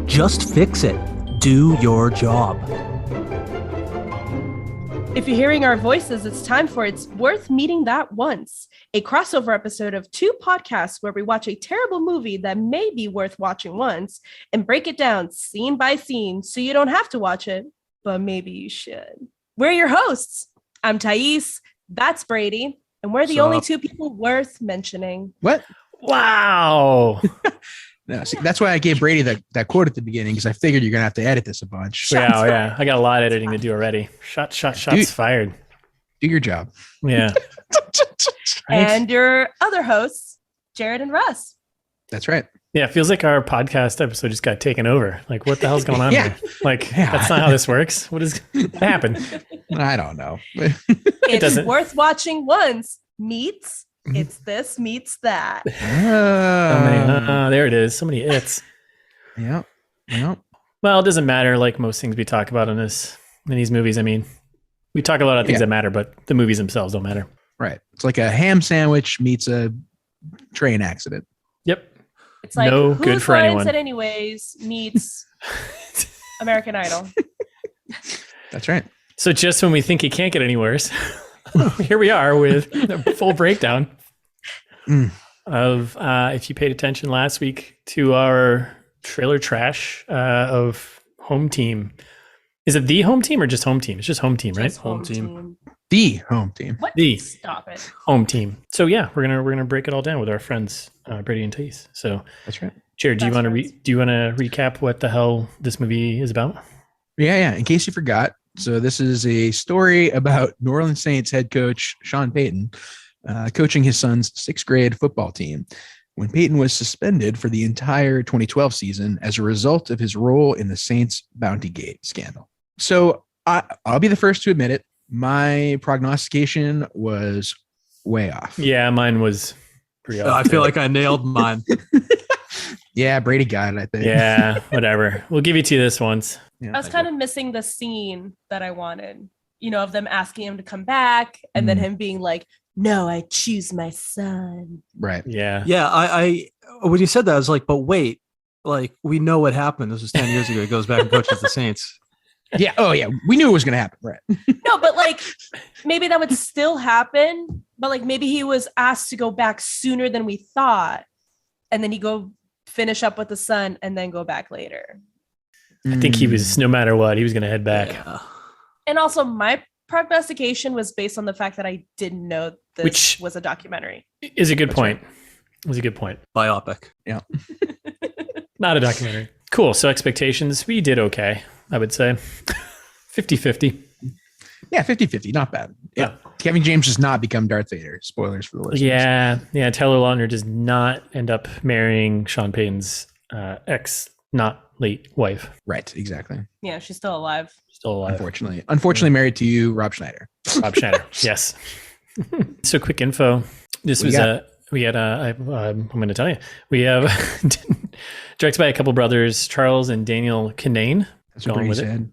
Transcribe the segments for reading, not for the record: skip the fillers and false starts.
Just fix it. Do your job. If you're hearing our voices, it's time for It's Worth Meeting That Once, a crossover episode of two podcasts where we watch a terrible movie that may be worth watching once and break it down scene by scene so you don't have to watch it, but maybe you should. We're your hosts. I'm Thais, that's Brady, and we're the only two people worth mentioning. What? Wow. No, see, that's why I gave Brady that quote at the beginning, because I figured you're going to have to edit this a bunch. Yeah. I got a lot of editing to do already. Shots fired. Do your job. Yeah. And your other hosts, Jared and Russ. That's right. Yeah, it feels like our podcast episode just got taken over. Like, what the hell's going on here? Like, that's not how this works. What happened? I don't know. It's worth watching once meets It's This Meets That. There it is. So many it's. Yeah. Well, it doesn't matter. Like most things we talk about in these movies. I mean, we talk a lot of things that matter, but the movies themselves don't matter. Right. It's like a ham sandwich meets a train accident. Yep. It's like no Who good for Finds anyone. It Anyways meets American Idol. That's right. So just when we think it can't get any worse, here we are with a full breakdown of, if you paid attention last week to our trailer trash of Home Team. Is it the Home Team or just Home Team? It's just Home Team, right? Just Home Team. The Home Team. What? The Stop it. Home Team. So yeah, we're gonna break it all down with our friends Brady and Tait. So that's right. Jared, do you want to recap what the hell this movie is about? Yeah. In case you forgot, so this is a story about New Orleans Saints head coach Sean Payton coaching his son's 6th grade football team when Payton was suspended for the entire 2012 season as a result of his role in the Saints Bounty Gate scandal. So I'll be the first to admit it. My prognostication was way off. Yeah, mine was pretty off. I feel like I nailed mine. Yeah, Brady got it, I think. Yeah, whatever. We'll give you to this once. Yeah, I was kind of missing the scene that I wanted, of them asking him to come back and then him being like, no, I choose my son. Right. Yeah. Yeah, I when you said that, I was like, but wait, like we know what happened. This was 10 years ago. He goes back and coaches the Saints. Yeah. Oh, yeah. We knew it was going to happen. Right. No, but like maybe that would still happen. But like maybe he was asked to go back sooner than we thought. And then he go finish up with the son and then go back later. I think he was, no matter what, he was going to head back. Yeah. And also my prognostication was based on the fact that I didn't know this was a documentary. Is a good point. It was a good point. Biopic. Yeah. Not a documentary. Cool. So expectations, we did okay, I would say. 50-50. Yeah, 50-50. Not bad. Yeah. Kevin James does not become Darth Vader. Spoilers for the listeners. Yeah. Taylor Lautner does not end up marrying Sean Payton's ex, not late wife. Right. Exactly. Yeah, she's still alive. Still alive. Unfortunately married to you, Rob Schneider. Rob Schneider. Yes. So quick info. This was I'm going to tell you, we have directed by a couple brothers, Charles and Daniel Kinane. That's what Brady said.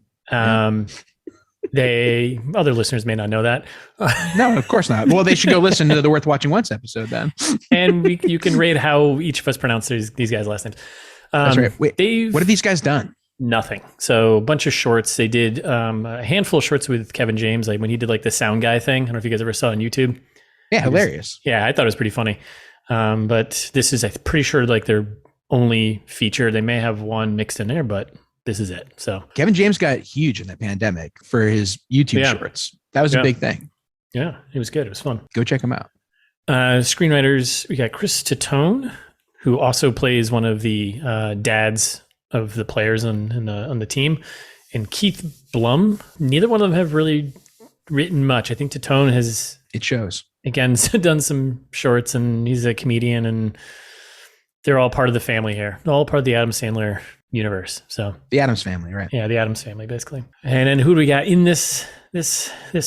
Other listeners may not know that. No, of course not. Well, they should go listen to the Worth Watching Once episode then. And you can rate how each of us pronounce these guys' last names. That's right. Wait, what have these guys done? Nothing. So a bunch of shorts. They did a handful of shorts with Kevin James, like when he did like the sound guy thing. I don't know if you guys ever saw it on YouTube. Yeah, hilarious. I thought it was pretty funny. But this is, I'm pretty sure, like their only feature. They may have one mixed in there, but this is it. So Kevin James got huge in the pandemic for his YouTube shorts. That was a big thing. Yeah, it was good. It was fun. Go check him out. Screenwriters, we got Chris Tatone, who also plays one of the dads of the players on the team, and Keith Blum. Neither one of them have really written much. I think Tatone has. It shows. Again, done some shorts, and he's a comedian, and they're all part of the family here. All part of the Adam Sandler universe. So the Addams family, right? Yeah, the Addams family, basically. And then who do we got in this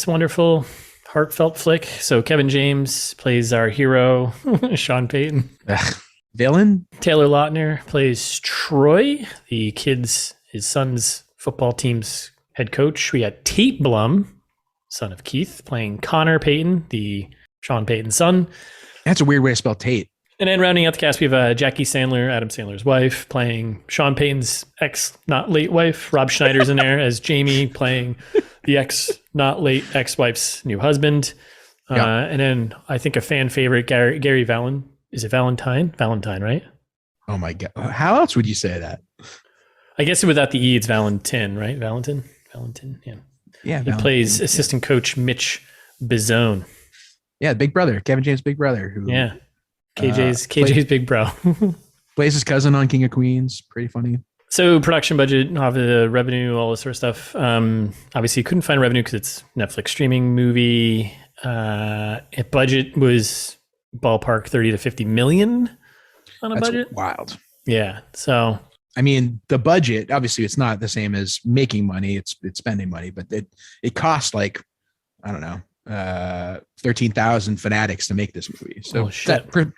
wonderful heartfelt flick? So Kevin James plays our hero, Sean Payton. Villain. Taylor Lautner plays Troy, his son's football team's head coach. We got Tait Blum, son of Keith, playing Connor Payton, the Sean Payton son. That's a weird way to spell Tate. And then rounding out the cast, we have Jackie Sandler, Adam Sandler's wife, playing Sean Payton's ex, not late wife. Rob Schneider's in there as Jamie, playing the ex, not late ex-wife's new husband. And then I think a fan favorite, Gary Valentine. Is it Valentine? Valentine, right? Oh my God. How else would you say that? I guess without the E, it's Valentine, right? Valentine, yeah. Yeah. He plays assistant coach Mitch Bizone. Yeah, big brother, Kevin James' big brother. Who, KJ's big bro. plays his cousin on King of Queens. Pretty funny. So production budget, off the revenue, all this sort of stuff. Obviously, you couldn't find revenue because it's Netflix streaming movie. Budget was ballpark 30 to 50 million on a budget. Wild. Yeah. So I mean, the budget, obviously it's not the same as making money, it's spending money, but it cost like, I don't know, 13,000 fanatics to make this movie. So put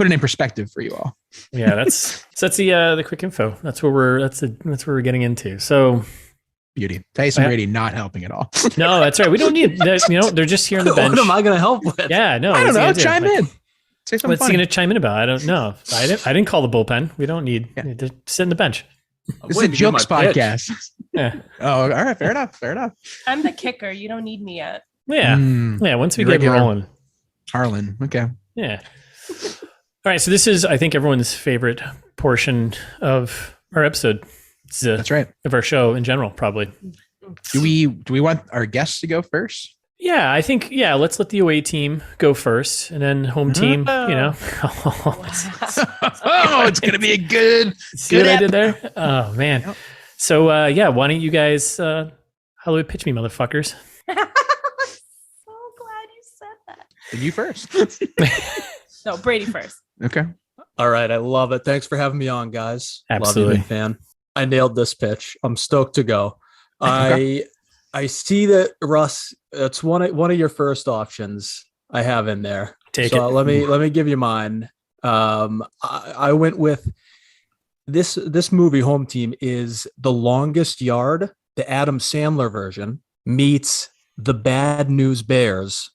it in perspective for you all. Yeah, that's the quick info. That's where we're getting into. So beauty. Thaís and Brady not helping at all. No, that's right. We don't need that. They're just here on the bench. What am I going to help with? Yeah, no. I don't know. Chime in. Say something. What's he going to chime in about? I don't know. I didn't call the bullpen. We don't need to sit in the bench. This is a jokes podcast. Yeah. Oh, all right. Fair enough. I'm the kicker. You don't need me yet. Yeah. Yeah. Once we get rolling. Harlan. Okay. Yeah. All right. So this is, I think, everyone's favorite portion of our episode. That's right. Of our show in general, probably. Do we want our guests to go first? Yeah, I think, let's let the away team go first and then home team, Oh, it's going to be a good See what I did there? Oh, man. Yep. So, why don't you guys, hello, pitch me, motherfuckers. I'm so glad you said that. And you first. No, Brady first. Okay. All right. I love it. Thanks for having me on, guys. Absolutely. Love you, big fan. I nailed this pitch. I'm stoked to go. I see that, Russ, it's one of your first options I have in there. Take it. Let me give you mine. I went with this movie. Home Team is The Longest Yard, the Adam Sandler version, meets The Bad News Bears,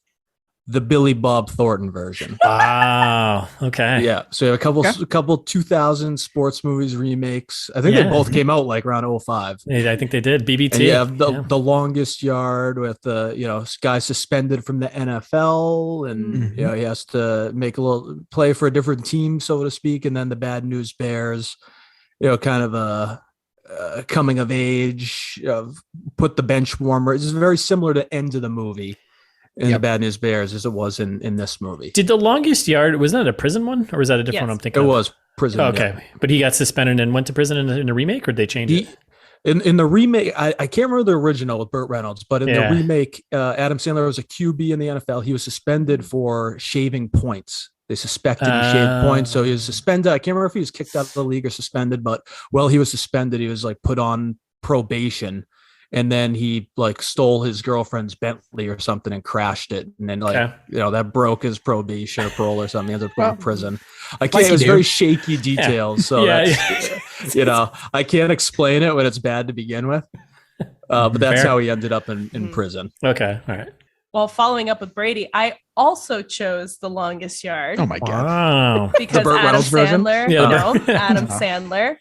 the Billy Bob Thornton version. Wow. Okay. Yeah. So you have a couple 2000 sports movies remakes. I think they both came out like around 2005. I think they did. BBT. And you have the Longest Yard with the guy suspended from the NFL, and he has to make a little play for a different team, so to speak. And then the Bad News Bears, kind of a coming of age, put the bench warmer. It's very similar to end of the movie in the Bad News Bears as it was in this movie. Did The Longest Yard, was that a prison one, or was that a different one I'm thinking of? It was prison. Okay. Yeah. But he got suspended and went to prison in a remake, or did they change it? In the remake, I can't remember the original with Burt Reynolds, but in the remake, Adam Sandler was a QB in the NFL. He was suspended for shaving points. They suspected he shaved points, so he was suspended. I can't remember if he was kicked out of the league or suspended, but while he was suspended, he was like put on probation. And then he like stole his girlfriend's Bentley or something and crashed it. And then that broke his probation or parole or something. He ended up going to prison. It was very shaky details. So I can't explain it when it's bad to begin with. But that's how he ended up in prison. Okay. All right. Well, following up with Brady, I also chose The Longest Yard. Oh my God. Wow. Because Burt Adam Reynolds version? Sandler, Adam Sandler.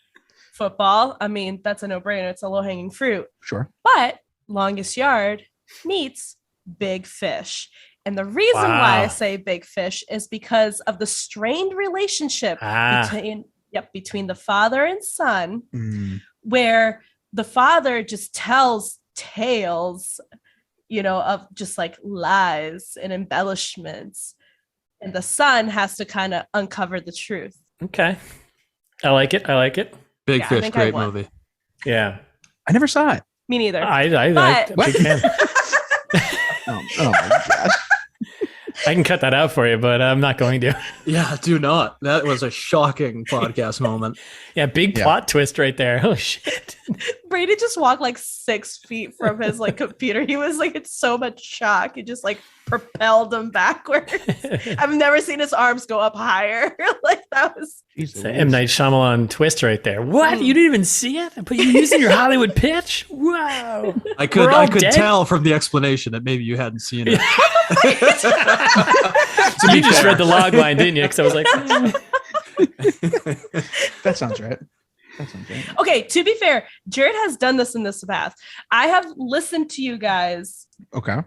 Football. I mean, that's a no-brainer. It's a low-hanging fruit. Sure. But Longest Yard meets Big Fish. And the reason why I say Big Fish is because of the strained relationship between the father and son, where the father just tells tales, of just like lies and embellishments. And the son has to kind of uncover the truth. Okay. I like it. Big Fish, great movie. Yeah. I never saw it. Me neither. I'm a big fan. Oh my gosh. I can cut that out for you, but I'm not going to. Yeah, do not. That was a shocking podcast moment. Yeah, big plot twist right there. Oh shit. Brady just walked like 6 feet from his computer. He was like in so much shock. It just propelled him backwards. I've never seen his arms go up higher like that. That was it's an M. Night Shyamalan twist right there. What? You didn't even see it? But you're using your Hollywood pitch? Wow. I could tell from the explanation that maybe you hadn't seen it. So you just read the log line, didn't you? Because I was like, That sounds right. Okay, to be fair, Jared has done this in this past. I have listened to you guys. Okay.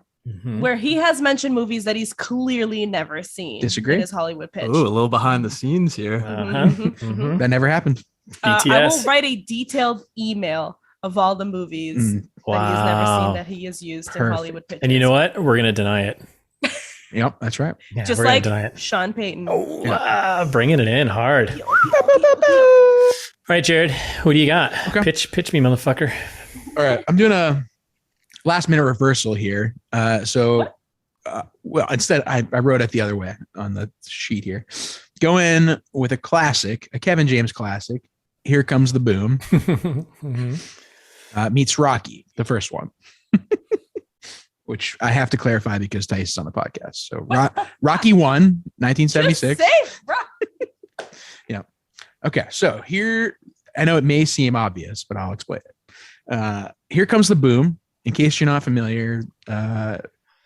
Where he has mentioned movies that he's clearly never seen. Disagree. In his Hollywood pitch. Ooh, a little behind the scenes here. That never happened. I will write a detailed email of all the movies that he's never seen that he has used in Hollywood pitches. And you know what? We're going to deny it. Yep, that's right. Yeah, just like Sean Payton. Bringing it in hard. All right, Jared, what do you got? Okay. Pitch me, motherfucker. All right, I'm doing a last minute reversal here. Well, instead, I wrote it the other way on the sheet here. Go in with a classic, a Kevin James classic. Here Comes the Boom. Meets Rocky, the first one. Which I have to clarify because Thaís is on the podcast. So Rocky 1, 1976. Safe, bro. Yeah. Okay. So here, I know it may seem obvious, but I'll explain it. Here Comes the Boom. In case you're not familiar,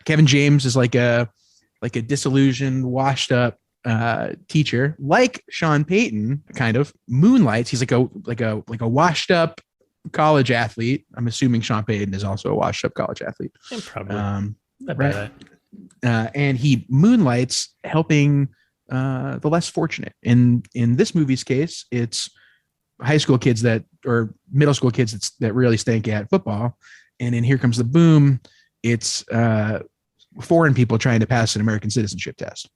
Kevin James is like a disillusioned, washed up teacher, like Sean Payton, kind of moonlights. He's like a washed up college athlete. I'm assuming Sean Payton is also a washed up college athlete. Yeah, probably. Right. And he moonlights helping the less fortunate. In this movie's case, it's high school kids or middle school kids that really stink at football. And in Here Comes the Boom, it's foreign people trying to pass an American citizenship test.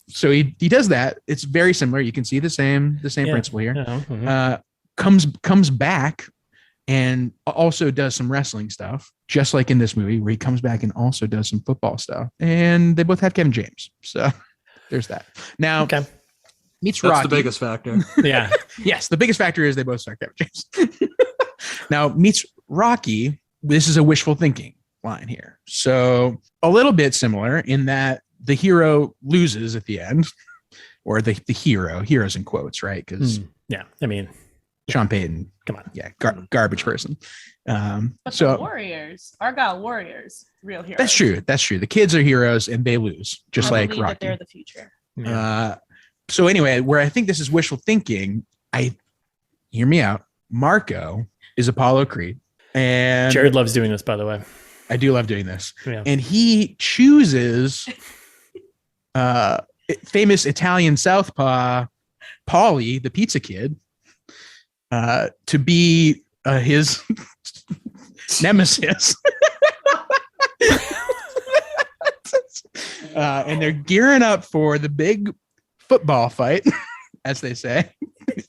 So he does that. It's very similar. You can see the same principle here. Yeah. Comes back and also does some wrestling stuff, just like in this movie, where he comes back and also does some football stuff. And they both have Kevin James. So there's that. Now, meets Rocky. That's the biggest factor. Yeah. Yes, the biggest factor is they both start Kevin James. Now, meets Rocky. This is a wishful thinking line here. So a little bit similar in that the hero loses at the end, or the heroes in quotes, right? Because I mean, Sean Payton, come on, garbage person. But the Warriors, Argyle Warriors, real heroes. That's true. The kids are heroes and they lose, just like Rocky. That they're the future. Yeah. So anyway, where I think this is wishful thinking, hear me out. Marco is Apollo Creed, and Jared loves doing this, by the way. I do love doing this, and he chooses famous Italian southpaw Paulie, the pizza kid, to be his nemesis. And they're gearing up for the big football fight, as they say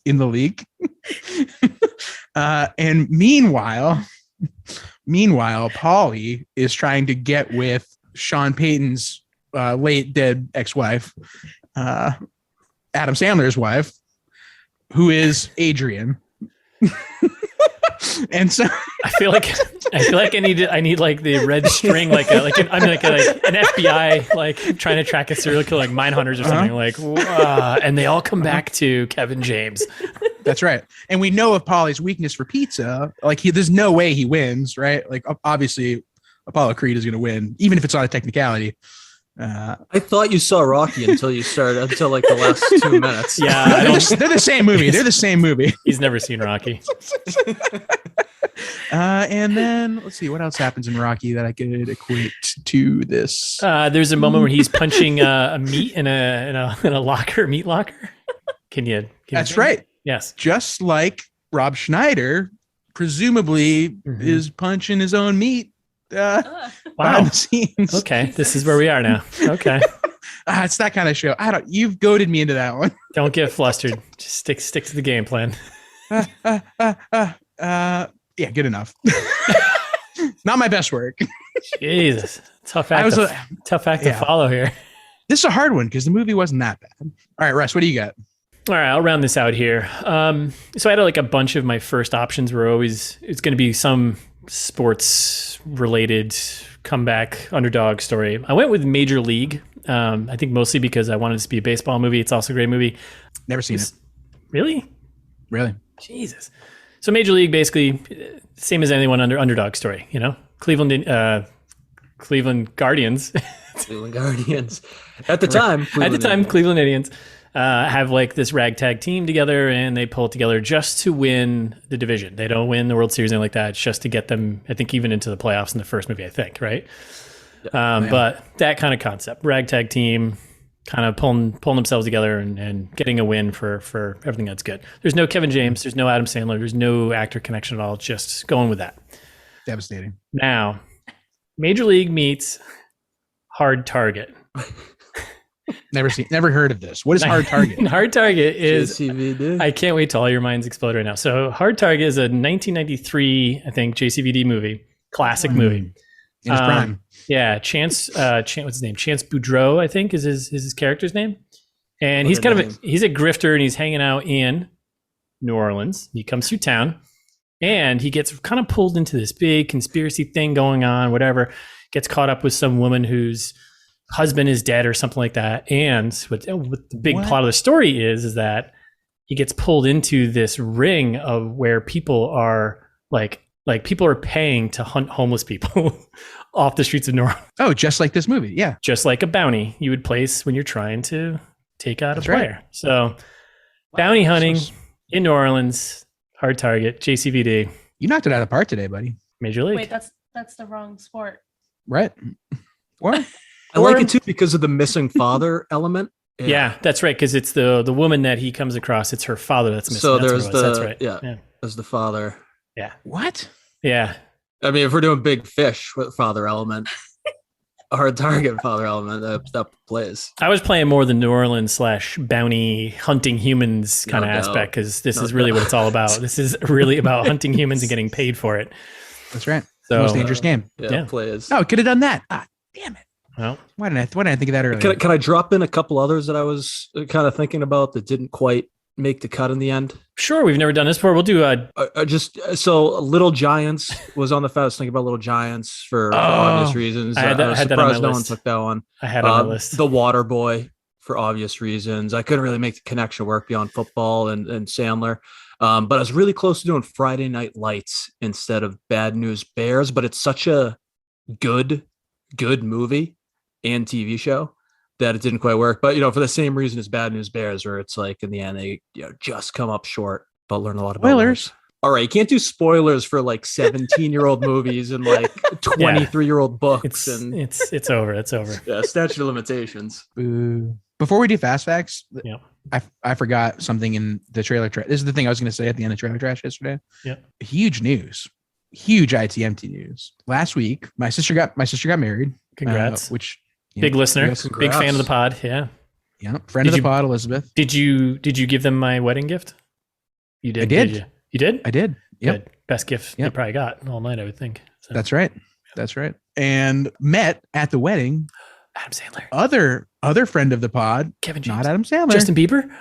in the league. And meanwhile, Paulie is trying to get with Sean Payton's late dead ex-wife, Adam Sandler's wife, who is Adrian. And so I feel like I need like the red string, I'm like an FBI, like trying to track a serial killer, like Mindhunters or something, and they all come back to Kevin James. That's right. And we know of Paulie's weakness for pizza. Like there's no way he wins, right? Like obviously Apollo Creed is going to win, even if it's not a technicality. I thought you saw Rocky until like the last 2 minutes. Yeah, they're the same movie. They're the same movie. He's never seen Rocky. And then let's see what else happens in Rocky that I could equate to this. There's a moment where he's punching a meat in a locker, meat locker. Can you That's right. Yes. Just like Rob Schneider, presumably is punching his own meat. Behind the scenes. Okay, this is where we are now. Okay. It's that kind of show. You've goaded me into that one. Don't get flustered. Just stick to the game plan. Yeah, good enough. Not my best work. Jesus. Tough act to follow here. This is a hard one because the movie wasn't that bad. All right, Russ, what do you got? All right, I'll round this out here. So I had a bunch of my first options were always, it's going to be some sports related comeback underdog story. I went with Major League. I think mostly because I wanted it to be a baseball movie. It's also a great movie. Never seen it. Really? Really? Jesus. So Major League, basically, same as anyone under underdog story, Cleveland Guardians. Cleveland Guardians. At the time, Cleveland Indians have like this ragtag team together, and they pull it together just to win the division. They don't win the World Series or anything like that. It's just to get them, I think, even into the playoffs in the first movie, I think, right? But that kind of concept, ragtag team, kind of pulling themselves together and getting a win for everything that's good. There's no Kevin James, there's no Adam Sandler, there's no actor connection at all. Just going with that. Devastating. Now, Major League meets Hard Target. Never heard of this. What is Hard Target? Hard Target is JCVD. I can't wait till all your minds explode right now. So Hard Target is a 1993, I think, JCVD movie, classic movie. In his prime. Yeah, Chance, what's his name? Chance Boudreau, I think, is his character's name. And he's kind of he's a grifter, and he's hanging out in New Orleans. He comes through town, and he gets kind of pulled into this big conspiracy thing going on, whatever. Gets caught up with some woman whose husband is dead or something like that. And what the big plot of the story is that he gets pulled into this ring of where people are like people are paying to hunt homeless people off the streets of New Orleans. Oh, just like this movie. Yeah. Just like a bounty you would place when you're trying to take out a player. Right. So bounty hunting in New Orleans, Hard Target, JCVD. You knocked it out of the park today, buddy. Major League. Wait, that's the wrong sport. Right. What? I like it too because of the missing father element. Yeah, that's right. Because it's the woman that he comes across. It's her father that's missing. So that's that's right. Yeah, there's the father. Yeah. What? Yeah. I mean, if we're doing Big Fish with father element, a Hard Target father element, that plays. I was playing more the New Orleans / bounty hunting humans kind of aspect because this is really what it's all about. This is really about hunting humans and getting paid for it. That's right. So, most dangerous game. Yeah, plays. Oh, could have done that. Ah, damn it. Well, why didn't I think of that earlier? Can I drop in a couple others that I was kind of thinking about that didn't quite make the cut in the end? Sure, we've never done this before. We'll do so Little Giants was on the fest. I was thinking about Little Giants for obvious reasons. I was surprised no one took that one. I had on my list. The Water Boy for obvious reasons. I couldn't really make the connection work beyond football and Sandler. But I was really close to doing Friday Night Lights instead of Bad News Bears, but it's such a good movie and TV show that it didn't quite work. But, for the same reason as Bad News Bears, where it's like in the end, they just come up short, but learn a lot about spoilers. All right. You can't do spoilers for like 17-year-old movies and like 23-year-old books. It's over. It's over. Yeah. Statute of limitations. Boo. Before we do fast facts, yeah. I forgot something in the trailer trash. This is the thing I was going to say at the end of trailer trash yesterday. Yeah. Huge news. Huge ITMT news. Last week, my sister got married. Congrats. Which big listener, big fan of the pod. Yeah. Yeah. Friend of the pod, Elizabeth. Did you give them my wedding gift? You did. I did. Did you? You did? I did. Yep. Good. Best gift they probably got all night, I would think. So. That's right. That's right. And met at the wedding. Adam Sandler. Other friend of the pod. Kevin James. Not Adam Sandler. Justin Bieber.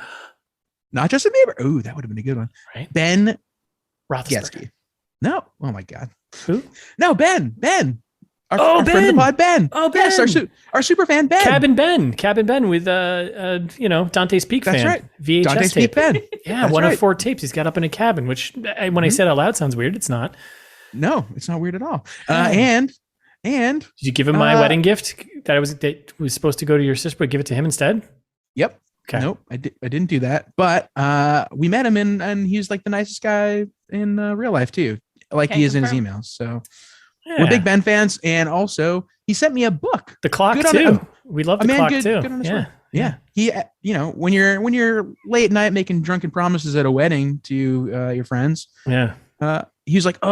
Not Justin Bieber. Ooh, that would have been a good one. Right. Ben Roethlisberger. No. Oh my God. Who? No, Ben. Our Ben. friend of the pod, Ben. Oh, Ben. Yes, our super fan, Ben. Cabin Ben with Dante's Peak That's fan. right. VHS Dante's tape. Peak Ben. Yeah, That's one right. of 4 tapes he's got up in a cabin, which when I said out loud sounds weird. It's not. No, it's not weird at all. And did you give him my wedding gift that was supposed to go to your sister, but give it to him instead? Yep. Okay. Nope, I didn't do that. But we met him and he's like the nicest guy in real life too. Like he is in his emails. So we're big Ben fans. And also he sent me a book. The Clock too. We love the Clock too. Good on his work. Yeah. He, when you're late at night making drunken promises at a wedding to your friends. Yeah. He was like,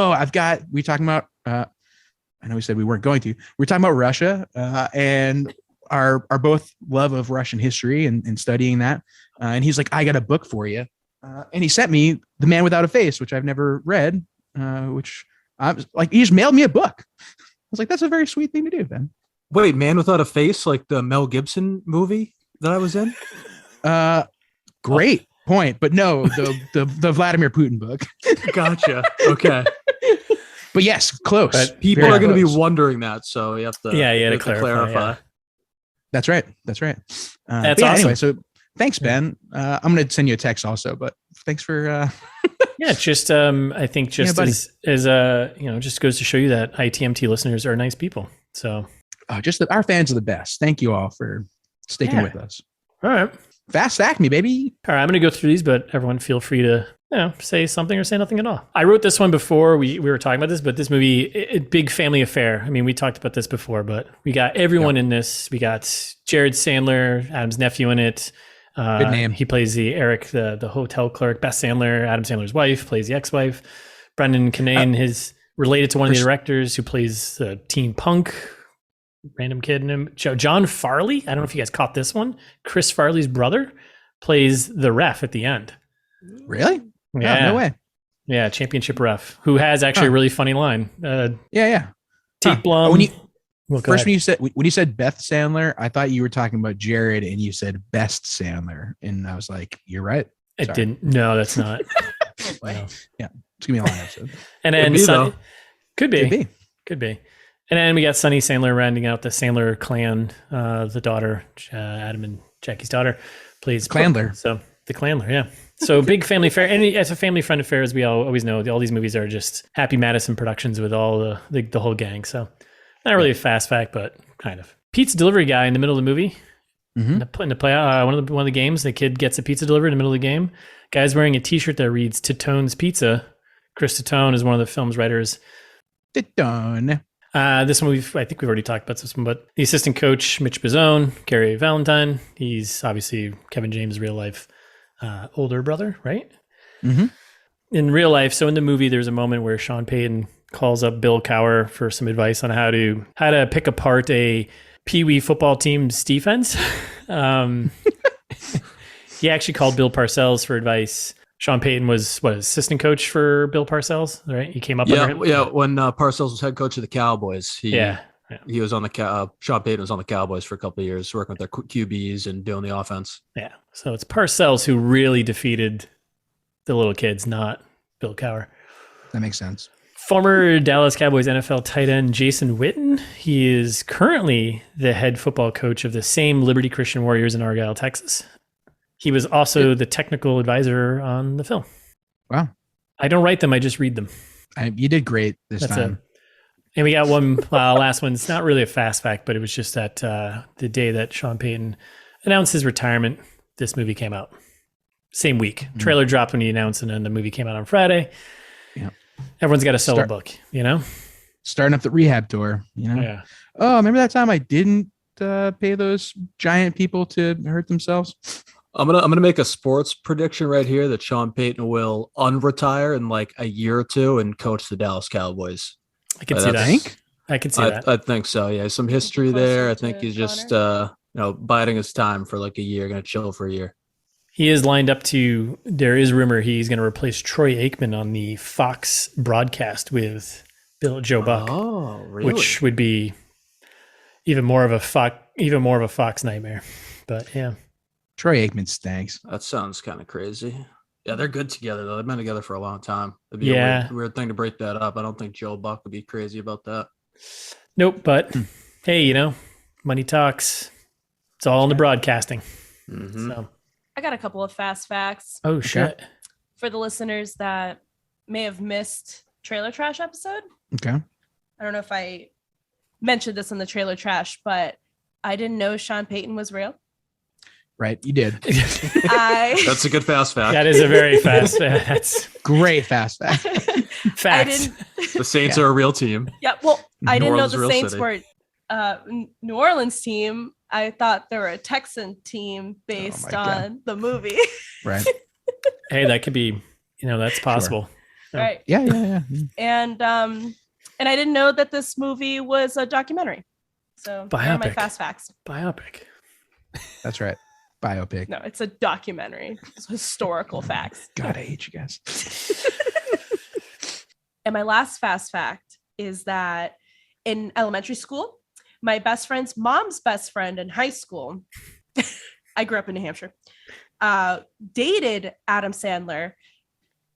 we talking about, I know we said we weren't going to, we're talking about Russia and our both love of Russian history and studying that. And he's like, I got a book for you. And he sent me The Man Without a Face, which I've never read, which I was like, he just mailed me a book. I was like, that's a very sweet thing to do, Ben. Wait, Man Without a Face, like the Mel Gibson movie that I was in? Great point. But no, the Vladimir Putin book. Gotcha. Okay. But yes, close. But people are going to be wondering that, so you have to, you had to clarify. That's right. That's That's awesome. Anyway, so thanks, Ben. I'm going to send you a text also, but thanks for. Yeah, just I think just as just goes to show you that ITMT listeners are nice people. So our fans are the best. Thank you all for sticking with us. All right. Fast fact me, baby. All right, I'm going to go through these, but everyone feel free to say something or say nothing at all. I wrote this one before we were talking about this, but this movie, big family affair. I mean, we talked about this before, but we got everyone in this. We got Jared Sandler, Adam's nephew in it. Good name. He plays the hotel clerk. Beth Sandler, Adam Sandler's wife, plays the ex-wife. Brendan Kinane is related to one of the directors who plays the teen punk. Random kid in him. John Farley. I don't know if you guys caught this one. Chris Farley's brother plays the ref at the end. Really? Yeah. Oh, no way. Yeah, championship ref who has actually a really funny line. Tait Blum. When you said Beth Sandler, I thought you were talking about Jared, and you said Best Sandler, and I was like, "You're right." It didn't. No, that's not. No. Yeah, it's gonna be a long episode. And then could be. And then we got Sonny Sandler rounding out the Sandler clan. The daughter, Adam and Jackie's daughter, plays Clandler. So the Clandler, yeah. So big family affair, and it's a family friend affair, as we always know. All these movies are just Happy Madison Productions with all the whole gang. So. Not really a fast fact, but kind of. Pizza delivery guy in the middle of the movie. In the play, one of the games, the kid gets a pizza delivered in the middle of the game. Guy's wearing a T-shirt that reads Titone's Pizza. Chris Titone is one of the film's writers. Titone. This one I think we've already talked about this one, but the assistant coach, Mitch Bizzone, Gary Valentine. He's obviously Kevin James' real life older brother, right? Mm-hmm. In real life, so in the movie, there's a moment where Sean Payton calls up Bill Cowher for some advice on how to pick apart a Pee Wee football team's defense. He actually called Bill Parcells for advice. Sean Payton was assistant coach for Bill Parcells, right? He came up under him. Yeah, when Parcells was head coach of the Cowboys, he was on the Sean Payton was on the Cowboys for a couple of years, working with their QBs and doing the offense. Yeah, so it's Parcells who really defeated the little kids, not Bill Cowher. That makes sense. Former Dallas Cowboys NFL tight end Jason Witten. He is currently the head football coach of the same Liberty Christian Warriors in Argyle, Texas. He was also the technical advisor on the film. Wow. I don't write them, I just read them. You did great this time. And we got one last one. It's not really a fast fact, but it was just that the day that Sean Payton announced his retirement, this movie came out. Same week. Trailer dropped when he announced, and then the movie came out on Friday. Yeah. Everyone's got to sell a book, Starting up the rehab tour, Yeah. Oh, remember that time I didn't pay those giant people to hurt themselves? I'm gonna make a sports prediction right here that Sean Payton will unretire in like a year or two and coach the Dallas Cowboys. I can see that. I can see that. I think so. Yeah, some history there. I think he's just biding his time for like a year, gonna chill for a year. He is lined up to, there is rumor he's going to replace Troy Aikman on the Fox broadcast with Joe Buck. Oh, really? Which would be even more of a Fox nightmare. But yeah. Troy Aikman stinks. That sounds kind of crazy. Yeah, they're good together though. They've been together for a long time. It'd be a weird thing to break that up. I don't think Joe Buck would be crazy about that. Nope, but hey, money talks. It's all in the broadcasting. Mm-hmm. So I got a couple of fast facts. Oh, shit. For the listeners that may have missed Trailer Trash episode. Okay. I don't know if I mentioned this in the Trailer Trash, but I didn't know Sean Payton was real. Right, you did. That's a good fast fact. That is a very fast fact. That's great fast fact. Facts. The Saints are a real team. Yeah, well, I didn't know the Saints city. were New Orleans team. I thought they were a Texan team based on the movie. Right. Hey, that could be, that's possible. Sure. Right. Yeah. And I didn't know that this movie was a documentary. So those are my fast facts. Biopic. That's right. Biopic. No, it's a documentary. It's historical facts. God, I hate you guys. And my last fast fact is that in elementary school, my best friend's mom's best friend in high school, I grew up in New Hampshire, dated Adam Sandler.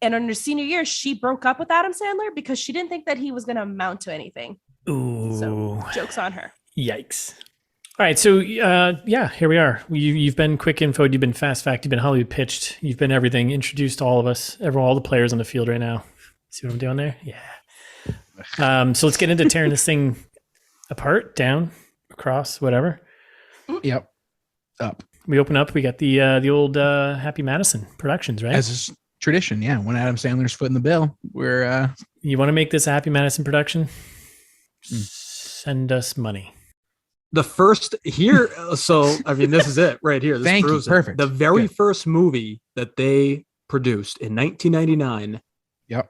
And in her senior year, she broke up with Adam Sandler because she didn't think that he was going to amount to anything. Ooh. So, joke's on her. Yikes. right. So, here we are. You've been quick info. You've been fast fact. You've been Hollywood pitched. You've been everything. Introduced to all of us. All the players on the field right now. See what I'm doing there? Yeah. So let's get into tearing this thing apart, down, across, whatever. Yep. Up. We open up. We got the old Happy Madison Productions, right? As is tradition, yeah. When Adam Sandler's footing the bill, we're. You want to make this a Happy Madison production? Send us money. The first here, so I mean, this is it right here. This Thank you. proves it. Perfect. The very Good. first movie that they produced in 1999. Yep.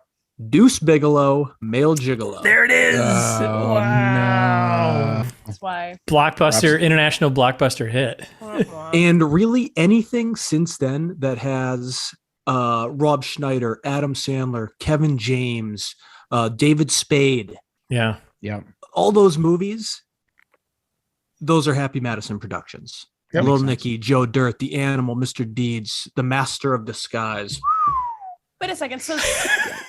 Deuce Bigelow, Male Gigolo. There it is. Wow. No. That's why. Blockbuster, international blockbuster hit. And really anything since then that has Rob Schneider, Adam Sandler, Kevin James, David Spade. Yeah. Yeah. All those movies, those are Happy Madison Productions. Little Nicky, Joe Dirt, The Animal, Mr. Deeds, The Master of Disguise. Wait a second. So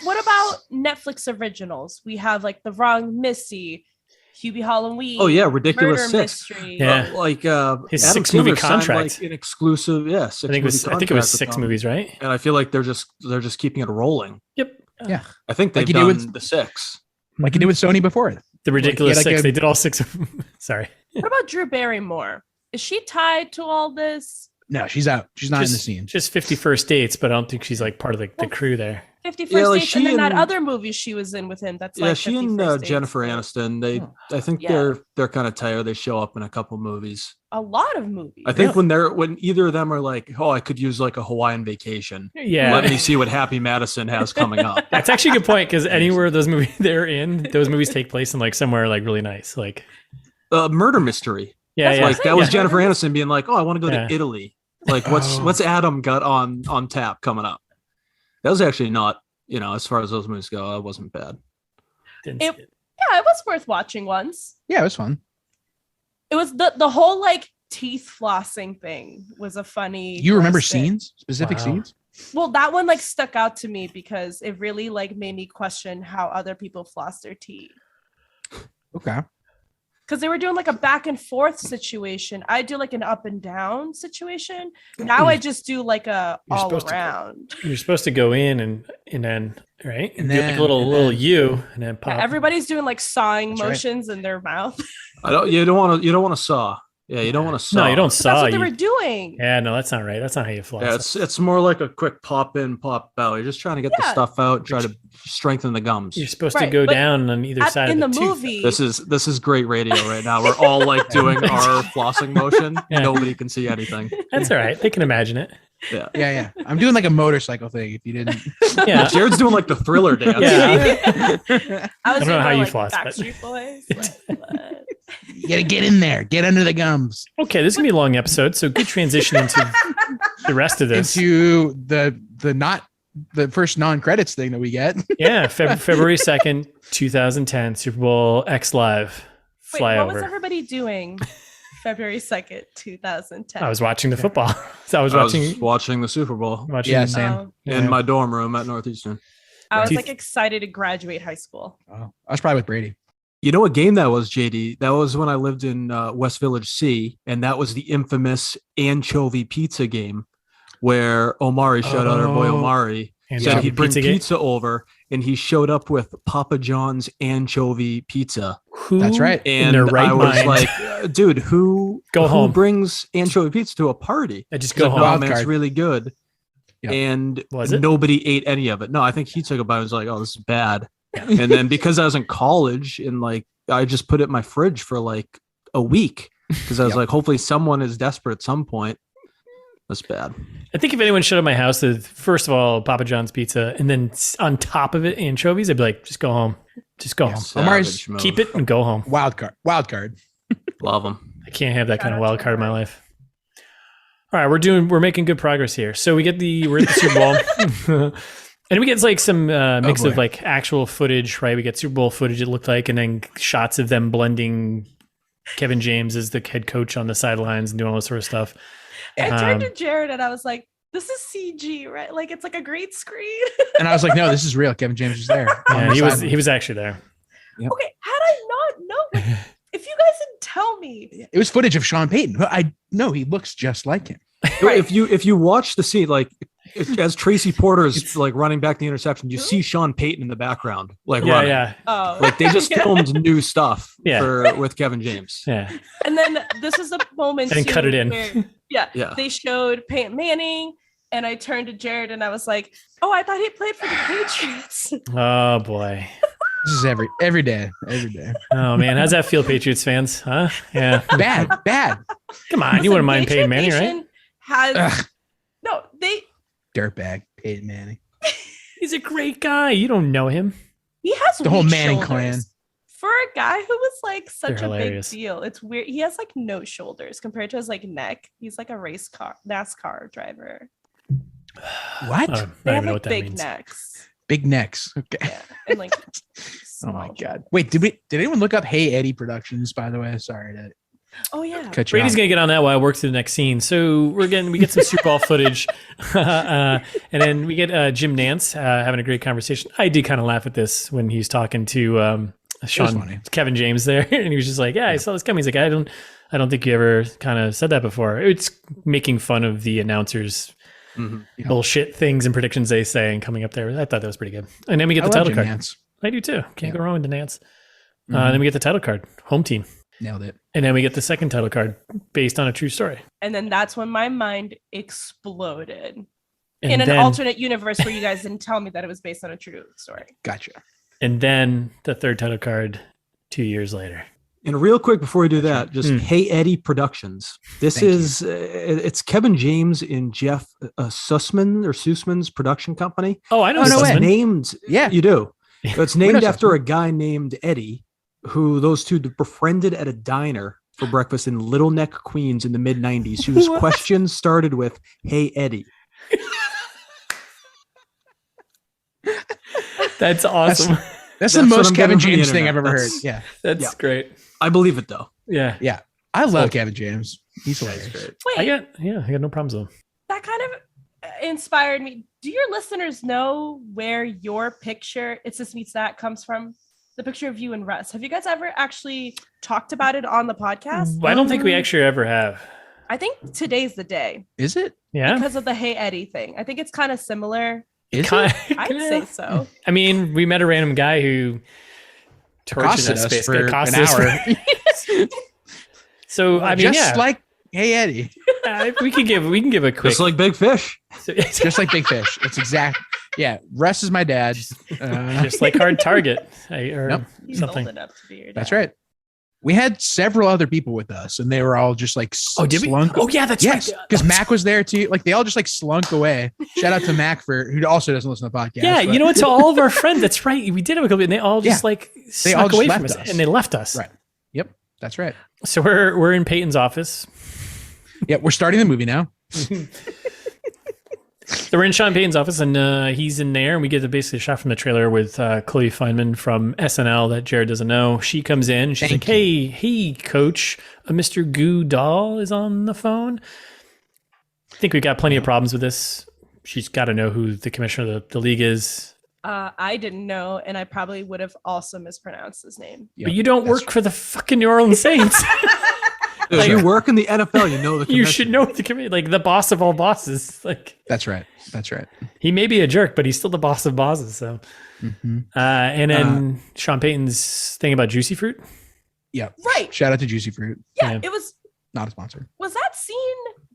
what about Netflix originals? We have like The Wrong Missy, Hubie Halloween. Oh yeah, Ridiculous Murder Six. Mystery. Yeah. His Adam 6-movie Sandler contract, contract. an exclusive. Yeah, I think it was 6 movies, right? And I feel like they're just keeping it rolling. Yep. Yeah. I think they've Like you do done with- the 6. Like you did with Sony before it. The Ridiculous Like, Six. They did all 6 of them. Sorry. What about Drew Barrymore? Is she tied to all this? No, she's out. She's not in the scene. Just 50 First Dates, but I don't think she's like part of the crew there. 51st Yeah, like Dates, she and then that and- other movie she was in with him. That's Yeah, like she 50 and First Dates. Jennifer Aniston. I think Yeah. they're kind of tired. They show up in a couple movies. A lot of movies. I think when either of them are like, oh, I could use like a Hawaiian vacation. Yeah. Let me see what Happy Madison has coming up. That's actually a good point because anywhere those movies they're in, those movies take place in like somewhere like really nice. Like Murder Mystery. yeah, That's yeah. Like that was Yeah. Jennifer Aniston being like, oh, I want to go Yeah. to Italy. Like what's Adam got on tap coming up? That was actually not, as far as those movies go, that wasn't bad. Didn't It- see it. Yeah, it was worth watching once. Yeah, it was fun. It was the whole like teeth flossing thing was a funny. You remember gross thing. scenes? Specific Wow. scenes? Well, that one like stuck out to me because it really like made me question how other people floss their teeth. Okay. Because they were doing like a back and forth situation. I do like an up and down situation. Now I just do like a You're all supposed to- around. You're supposed to go in and then right And do like then- a little and then- U and then pop. Yeah, everybody's doing like sawing That's right. motions in their mouth. You don't want to saw. Yeah, you don't want to saw. No, you don't That's saw. what they You, were doing. yeah, no, that's not right. That's not how you floss. Yeah, it's more like a quick pop in, pop out. You're just trying to get the Yeah. stuff out, try to strengthen the gums. You're supposed to Right, go but down on either side in of the the tooth. movie, This is great radio right now. We're all like doing our flossing motion. Yeah. Nobody can see anything. That's all right. They can imagine it. Yeah. Yeah. I'm doing like a motorcycle thing. If you didn't, Yeah. Jared's doing like the Thriller dance. Yeah. I was don't know how doing you like floss, but- Backstreet Boys. What? you gotta get in there, get under the gums, Okay, this is gonna be a long episode, so good transition into the rest of this. into the first non-credits thing that we get. Yeah, February 2nd, 2010, Super Bowl X Live Wait, what was flyover. everybody doing February 2nd, 2010? I was watching the football. So I was I was watching watching the Super Bowl watching Yeah, same. Oh, in my dorm room at Northeastern. I was Right. like excited to graduate high school. Oh, I was probably with Brady. You know what game that was, JD? That was when I lived in West Village C, and that was the infamous anchovy pizza game where Omari, shout out our boy Oh. Omari, and said Johnny he'd bring Pizzagate. pizza over, and he showed up with Papa John's anchovy pizza. Who That's right. And their right I was mind. like, dude, who Go home. brings anchovy pizza to a party? I just He's go like, home. no, Wild man, it's card. really good. Yeah. And Was it? nobody ate any of it. No, I think he took a bite and was like, oh, this is bad. And then because I was in college and like, I just put it in my fridge for like a week because I was Yep. like, hopefully someone is desperate at some point. That's bad. I think if anyone showed up at my house, first of all, Papa John's pizza, and then on top of it, anchovies, I'd be like, just go home. Just go home. Omari's- Savage move. Keep it and go home. Wild card. Love them. I can't have that kind of Shout out wild to card in my Omari. life. All right, we're making good progress here. So we're at the Super Bowl. And we get like some mix boy. of like actual footage, right? We get Super Bowl footage, it looked like, and then shots of them blending Kevin James as the head coach on the sidelines and doing all this sort of stuff. I turned Um, to Jared and I was like, this is CG, right? Like it's like a green screen. And I was like, no, this is real. Kevin James was there. Yeah, he was actually there. Okay, had I not known, If you guys didn't tell me. It was footage of Sean Payton. I know he looks just like him. Right. If you watch the scene, like as Tracy Porter is like running back the interception, you see Sean Payton in the background, like running. Yeah. Oh. Like they just filmed new stuff with Kevin James. Yeah. And then this is the moment and cut it in. Where, they showed Peyton Manning, and I turned to Jared and I was like, "Oh, I thought he played for the Patriots." Oh boy. This is every day. Oh man, how's that feel, Patriots fans? Huh? Yeah. Bad. Come on, you wouldn't mind Peyton Manning, right? Dirtbag Peyton Manning. He's a great guy. You don't know him. He has the whole Manning clan. For a guy who was like such They're a hilarious. big deal, it's weird. He has like no shoulders compared to his like neck. He's like a NASCAR driver. What? I They don't have know like what that big means. necks. Big necks. Okay. Yeah, and like. Oh my God. Wait, did anyone look up Hey Eddie Productions, by the way? Sorry to Oh yeah. cut you Brady's off. gonna get on that while I work through the next scene. So we get some Super Bowl footage, and then we get Jim Nance having a great conversation. I did kind of laugh at this when he's talking to Kevin James there, and he was just like, "Yeah, I saw this coming." He's like, "I don't think you ever kind of said that before." It's making fun of the announcers. Bullshit things and predictions they say and coming up there. I thought that was pretty good. And then we get the title card. Nance. I do too. Can't go wrong with the Nance. Then we get the title card, home team. Nailed it. And then we get the second title card based on a true story. And then that's when my mind exploded. And in an then, alternate universe where you guys didn't tell me that it was based on a true story. Gotcha. And then the third title card 2 years later. And real quick before we do that, just Hey Eddie Productions. This is it's Kevin James and Jeff Sussman's production company. Oh, I know. no It's way. named. Yeah. You do. It's named know after Sussman. a guy named Eddie, who those two befriended at a diner for breakfast in Little Neck, Queens in the mid-90s, whose questions started with, "Hey Eddie." That's awesome. That's the what most I'm Kevin getting from the James thing internet. I've ever heard. That's- Yeah. That's great. I believe it though. Yeah. Yeah. I love Kevin James. He's hilarious. Wait, I got no problems with him. that kind of inspired me. Do your listeners know where your picture, It's This Meets That, comes from? The picture of you and Russ. Have you guys ever actually talked about it on the podcast? I don't think we actually ever have. I think today's the day Is it? Yeah. because of the Hey Eddie thing. I think it's kind of similar. Is it? I'd say so. I mean, we met a random guy who tortured Accosted us for accosted an us hour. So I mean, Just like Hey Eddie. we can give a quick. Just like Big Fish. Just like Big Fish. It's exact. Yeah. Russ is my dad. just like Hard Target or Nope. He's something. old enough to be your dad. That's right. We had several other people with us, and they were all just like Oh, did we? slunk. Oh, yeah, that's Yes, right. because Mac was there too. Like they all just like slunk away. Shout out to Mac who also doesn't listen to the podcast. Yeah, but- you know what? To all of our friends, that's right. We did have a couple, and they all just like all snuck just away left from us, us. and they left us. Right. Yep, that's right. So we're in Peyton's office. Yeah, we're starting the movie now. So we're in Sean Payton's office, and he's in there, and we get basically a shot from the trailer with Chloe Fineman from SNL that Jared doesn't know. She comes in, she's Thank like, "Hey, Coach, Mr. Goo Doll is on the phone." I think we've got plenty of problems with this. She's got to know who the commissioner of the league is. I didn't know, and I probably would have also mispronounced his name. Yep, But you don't work for the fucking New Orleans Saints. If you work in the NFL, you know the You commission. should know like the boss of all bosses. Like That's right. That's right. he may be a jerk, but he's still the boss of bosses. So, Mm-hmm. and then Sean Payton's thing about Juicy Fruit. Yeah. Right. Shout out to Juicy Fruit. Yeah, Yeah. it was. Not a sponsor. Was that scene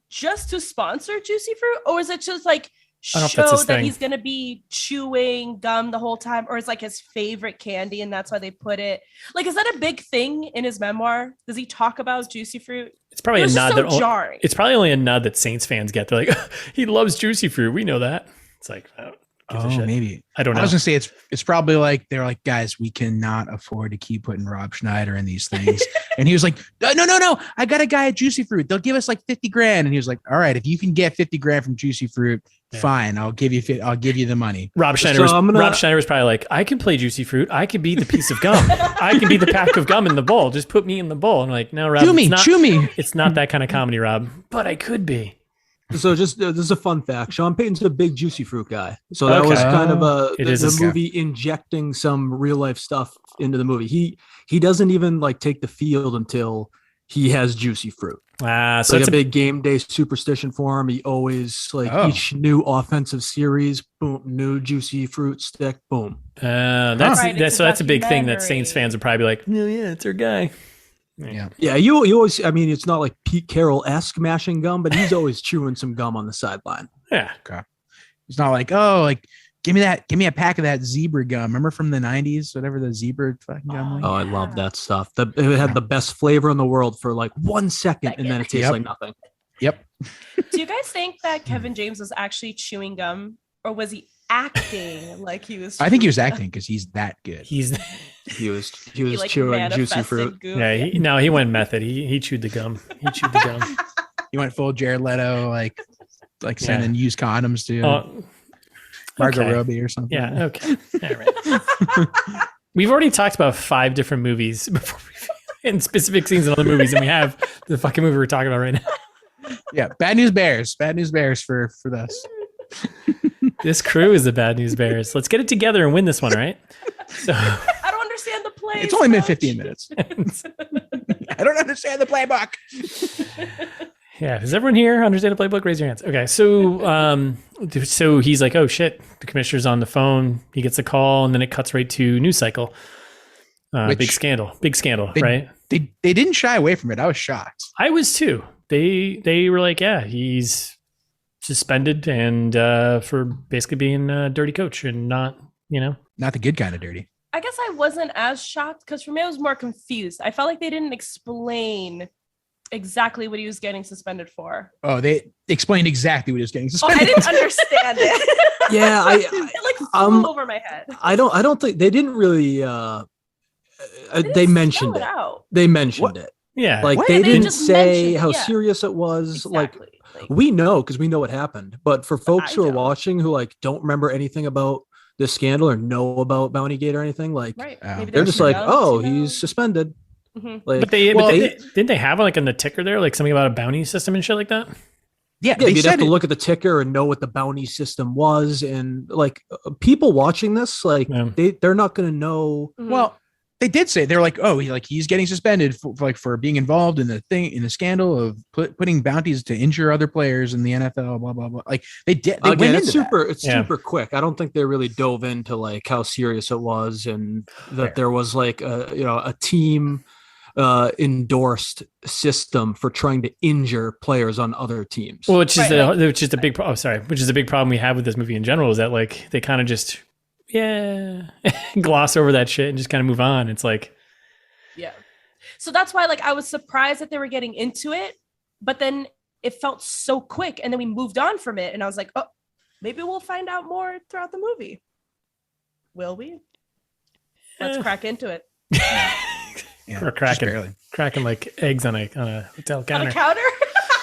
just to sponsor Juicy Fruit, or is it just like I don't know if that's show his that thing. he's gonna be chewing gum the whole time, or it's like his favorite candy and that's why they put it? Like, is that a big thing in his memoir? Does he talk about Juicy Fruit? It's probably It a was nod just so that jarring. it's probably only a nod that Saints fans get. They're like, he loves Juicy Fruit. We know that. It's like, I don't give a shit. Maybe. I don't know. I was gonna say it's probably like they're like, guys, we cannot afford to keep putting Rob Schneider in these things. And he was like, no, I got a guy at Juicy Fruit. They'll give us like 50 grand. And he was like, all right, if you can get 50 grand from Juicy Fruit, fine, I'll give you the money. Rob Schneider, Rob Schneider was probably like, I can play Juicy Fruit. I could be the piece of gum. I can be the pack of gum in the bowl. Just put me in the bowl. And I'm like, no, Rob, Chew me. it's not that kind of comedy, Rob. But I could be. So just this is a fun fact. Sean Payton's a big juicy fruit guy. So that was kind of the movie injecting some real life stuff into the movie. He doesn't even like take the field until he has juicy fruit. So it's like a big game day superstition for him. He always each new offensive series, boom, new juicy fruit stick, boom. That's a big thing that Saints fans would probably be like, oh, yeah, it's our guy. Yeah. You always. I mean, it's not like Pete Carroll-esque mashing gum, but he's always chewing some gum on the sideline. Yeah. Okay. It's not like, oh, like give me a pack of that zebra gum. Remember from the 90s, whatever the zebra fucking gum. I love that stuff. It had the best flavor in the world for like 1 second, and then it tastes like nothing. Yep. Do you guys think that Kevin James was actually chewing gum, or was he acting like he was? I think he was acting because he's that good. He was chewing juicy fruit. Goop. Yeah, he went method. He chewed the gum. He went full Jared Leto, like sending used condoms to Margot Robbie or something. Yeah. Okay. All right. We've already talked about 5 different movies before in specific scenes in other movies, and we have the fucking movie we're talking about right now. Yeah. Bad News Bears. Bad News Bears for us. This crew is the Bad News Bears. Let's get it together and win this one, right? So I don't understand the play. It's only been 15 minutes. I don't understand the playbook. Yeah, does everyone here understand the playbook? Raise your hands. Okay, so he's like, oh shit, the commissioner's on the phone. He gets a call, and then it cuts right to news cycle. Big scandal, right? They didn't shy away from it. I was shocked. I was too. They were like, yeah, he's suspended and for basically being a dirty coach and not the good kind of dirty. I guess I wasn't as shocked because for me I was more confused. I felt like they didn't explain exactly what he was getting suspended for. Oh, they explained exactly what he was getting suspended. I didn't understand it. Yeah, it like flew over my head. I don't think they didn't really. They mentioned it. They mentioned it. Yeah, like they didn't say how serious it was. Exactly. Like we know because we know what happened, but for folks who are watching who like don't remember anything about this scandal or know about Bountygate or anything, like they're just like, oh, he's suspended. Mm-hmm. But didn't they have like in the ticker there like something about a bounty system and shit like that? Yeah, you'd have to look at the ticker and know what the bounty system was, and like people watching this, like they're not going to know. Mm-hmm. Well, they did say they're like, oh, he's getting suspended for being involved in the scandal of putting bounties to injure other players in the NFL. Blah blah blah. Like they did. It's super quick. I don't think they really dove into like how serious it was and that there was like a team endorsed system for trying to injure players on other teams. Well, which is a big problem we have with this movie in general is that like they kind of just gloss over that shit and just kind of move on. It's like, so that's why like I was surprised that they were getting into it, but then it felt so quick and then we moved on from it and I was like, oh, maybe we'll find out more throughout the movie. Will we? Let's crack into it. We're cracking like eggs on a hotel counter. On a counter?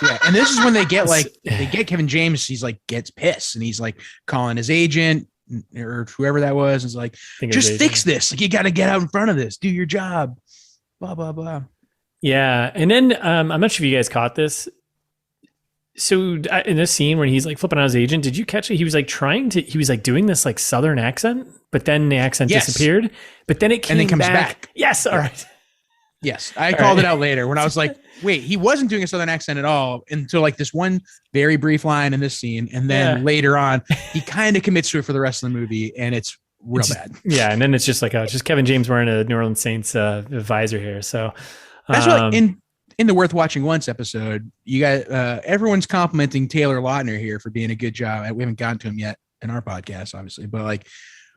Yeah, and this is when they get Kevin James. He's like gets pissed and he's like calling his agent or whoever that was. And it's like, just fix this. Like you got to get out in front of this. Do your job. Blah blah blah. Yeah, and then I'm not sure if you guys caught this. So in this scene when he's like flipping out his agent, did you catch it? He was like he was like doing this like Southern accent, but then the accent disappeared. But then it came and then comes back. Yes. All right. Yes, I called it out later when I was like, wait, he wasn't doing a Southern accent at all until like this one very brief line in this scene. And then later on, he kind of commits to it for the rest of the movie and it's real bad. Yeah. And then it's just like, it's just Kevin James wearing a New Orleans Saints visor here. So that's what in the Worth Watching Once episode, you got everyone's complimenting Taylor Lautner here for being a good job. We haven't gotten to him yet in our podcast, obviously, but like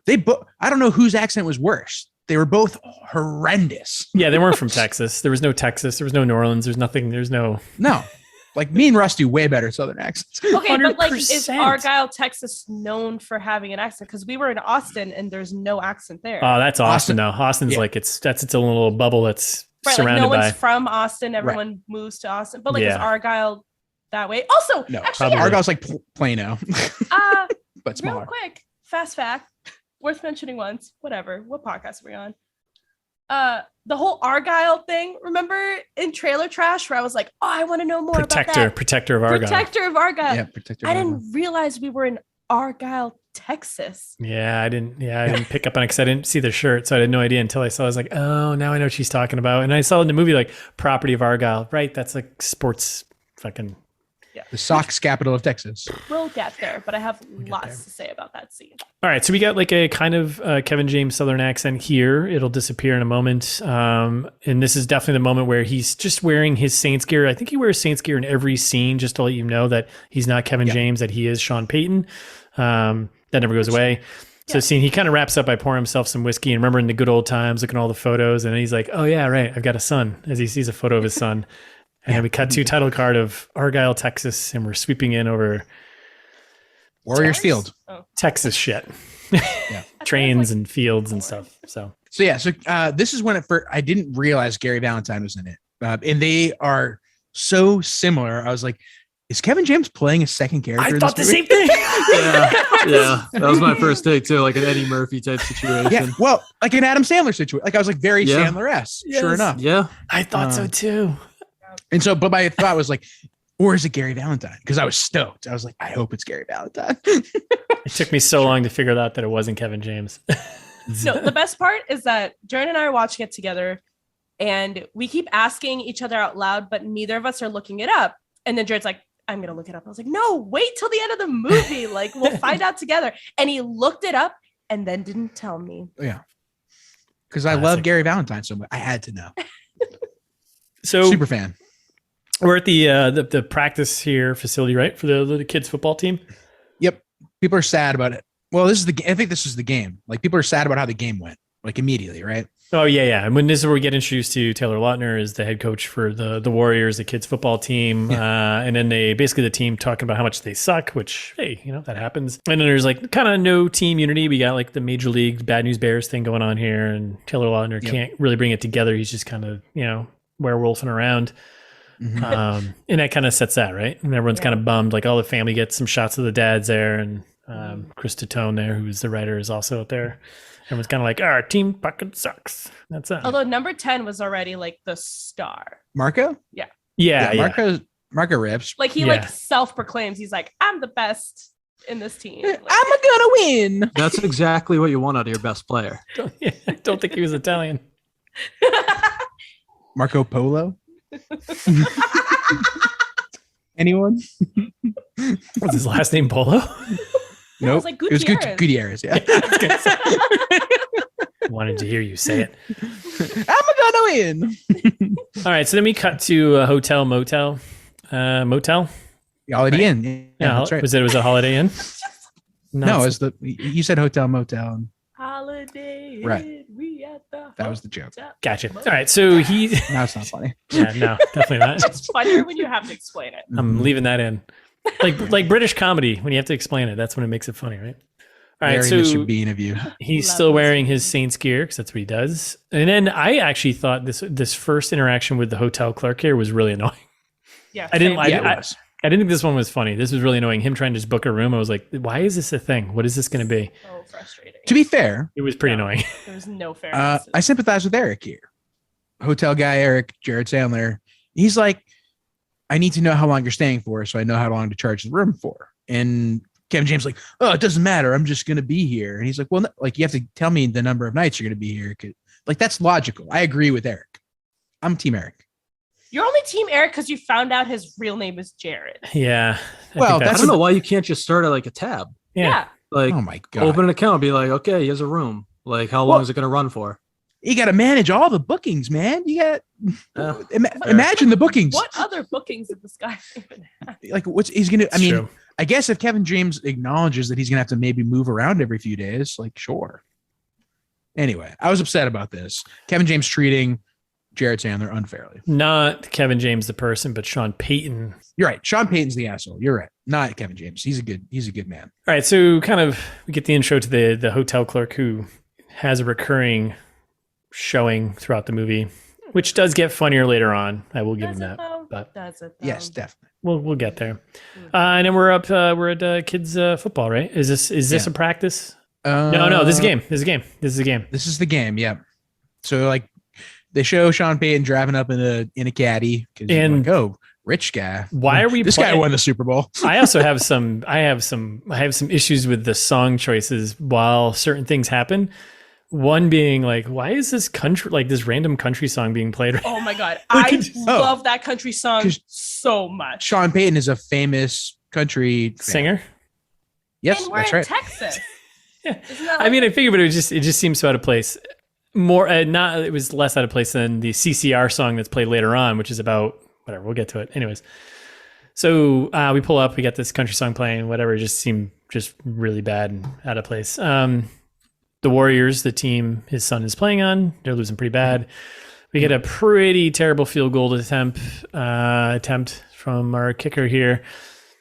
I don't know whose accent was worse. They were both horrendous. Yeah, they weren't from Texas. There was no Texas. There was no New Orleans. There's nothing. There's no. Like me and Russ do way better Southern accents. Okay, 100%. But like, is Argyle, Texas known for having an accent? Because we were in Austin and there's no accent there. Oh, that's Austin though. Austin's like that's its own little bubble that's surrounded like no by. one's from Austin. Everyone moves to Austin. But like, is Argyle that way? Also, no, actually, Argyle's like Plano. But smaller. Real quick, fast fact. Worth mentioning once, whatever. What podcast are we on? the whole Argyle thing. Remember in Trailer Trash where I was like, oh, I want to know more about that. Protector of Argyle. Protector of Argyle. Yeah, Protector of Argyle. didn't realize we were in Argyle, Texas. Yeah, I didn't pick up on it because I didn't see the shirt, so I had no idea until I saw. I was like, oh, now I know what she's talking about. And I saw in the movie like Property of Argyle, right? That's like sports fucking. Yeah. The Sox capital of Texas. We'll get there, but I have lots to say about that scene. All right, so we got like a kind of Kevin James Southern accent here. It'll disappear in a moment. And this is definitely the moment where he's just wearing his Saints gear. I think he wears Saints gear in every scene just to let you know that he's not Kevin James, that he is Sean Payton. That never goes away. So scene, he kind of wraps up by pouring himself some whiskey and remembering the good old times, looking at all the photos. And he's like, oh, yeah, right. I've got a son, as he sees a photo of his son. And then we cut to title card of Argyle, Texas, and we're sweeping in over Warriors Field. Oh. Texas shit. Yeah. Trains and fields and stuff. So this is when I didn't realize Gary Valentine was in it. And they are so similar. I was like, is Kevin James playing a second character? I thought the same Yeah, thing. that was my first take too, like an Eddie Murphy type situation. Yeah, well, like an Adam Sandler situation. Like I was like very Sandler-esque, sure enough. Yeah, I thought so too. And so, but my thought was like, or is it Gary Valentine? Because I was stoked. I was like, I hope it's Gary Valentine. It took me so long to figure out that it wasn't Kevin James. No, the best part is that Jared and I are watching it together and we keep asking each other out loud, but neither of us are looking it up. And then Jared's like, I'm going to look it up. I was like, no, wait till the end of the movie. Like we'll find out together. And he looked it up and then didn't tell me. Yeah. Because I love Gary Valentine so much. I had to know. So super fan. We're at the practice here facility, right? For the kids football team. Yep. People are sad about it. Well, I think this is the game. Like people are sad about how the game went, like immediately, right? Oh yeah. And when this is where we get introduced to Taylor Lautner as the head coach for the Warriors, the kids football team. And then the team talking about how much they suck, which, hey, that happens. And then there's like kind of no team unity. We got like the Major League Bad News Bears thing going on here. And Taylor Lautner can't really bring it together. He's just kind of, werewolfing around. Mm-hmm. And that kind of sets that, right? And everyone's kind of bummed. Like all the family gets some shots of the dads there. And Chris Tatone there, who's the writer, is also out there. Everyone's kind of like, our team fucking sucks. That's it. Although number 10 was already like the star. Marco? Yeah. Marco rips. Like he like self-proclaims. He's like, I'm the best in this team. Like, I'm gonna win. That's exactly what you want out of your best player. I don't think he was Italian. Marco Polo? Anyone? Was his last name Polo? Nope. Was like it was Gutierrez. Yeah. Wanted to hear you say it. I'm gonna win. All right, so then we cut to a hotel motel. Motel? Holiday Inn. Yeah, that's right. Was it a Holiday Inn? No, it was you said hotel motel. Holiday Inn. Right. We at the that was the joke. Gotcha. All right, so he. No, it's not funny. Yeah, no, definitely not. It's funnier when you have to explain it. I'm leaving that in. Like British comedy, when you have to explain it, that's when it makes it funny, right? All right, Very so Mr. Bean of you. He's still wearing his Saints gear because that's what he does. And then I actually thought this first interaction with the hotel clerk here was really annoying. Yeah, I didn't think this one was funny. This was really annoying. Him trying to just book a room. I was like, why is this a thing? What is this going to be? So frustrating. To be fair, it was pretty annoying. There was no fairness. I sympathize with Eric here. Hotel guy Eric, Jared Sandler. He's like, I need to know how long you're staying for, so I know how long to charge the room for. And Kevin James like, oh, it doesn't matter. I'm just going to be here. And he's like, well, no, like you have to tell me the number of nights you're going to be here. Like that's logical. I agree with Eric. I'm team Eric. You're only team Eric because you found out his real name is Jared. Yeah. I don't know why you can't just start at like a tab. Yeah. Like, oh my God. Open an account and be like, okay, here's a room. Like, how long is it going to run for? You got to manage all the bookings, man. You got imagine the bookings. What other bookings did this guy even have? Like, he's going to, I mean, true. I guess if Kevin James acknowledges that he's going to have to maybe move around every few days, like, sure. Anyway, I was upset about this. Kevin James treating Jared Sandler unfairly. Not Kevin James the person, but Sean Payton. You're right. Sean Payton's the asshole. You're right. Not Kevin James. He's a good man. All right, so kind of we get the intro to the hotel clerk who has a recurring showing throughout the movie, which does get funnier later on. I will give him that. But yes, definitely. We'll get there. And then we're at kids football, right? Is this a practice? No, this is a game. This is a game. This is the game. Yeah. So like They show Sean Payton driving up in a caddy and like, oh, rich guy. Why are we? This guy won the Super Bowl. I also have some. I have some issues with the song choices while certain things happen. One being like, why is this this random country song being played? Oh my god, I love that country song so much. Sean Payton is a famous country singer. Yes, and we're that's in right. Texas. Yeah. I mean, I figured, but it just seems so out of place. More it was less out of place than the CCR song that's played later on, which is about whatever. We'll get to it, anyways. So we pull up, we got this country song playing. Whatever, it just seemed just really bad and out of place. The Warriors, the team his son is playing on, they're losing pretty bad. We get a pretty terrible field goal attempt from our kicker here.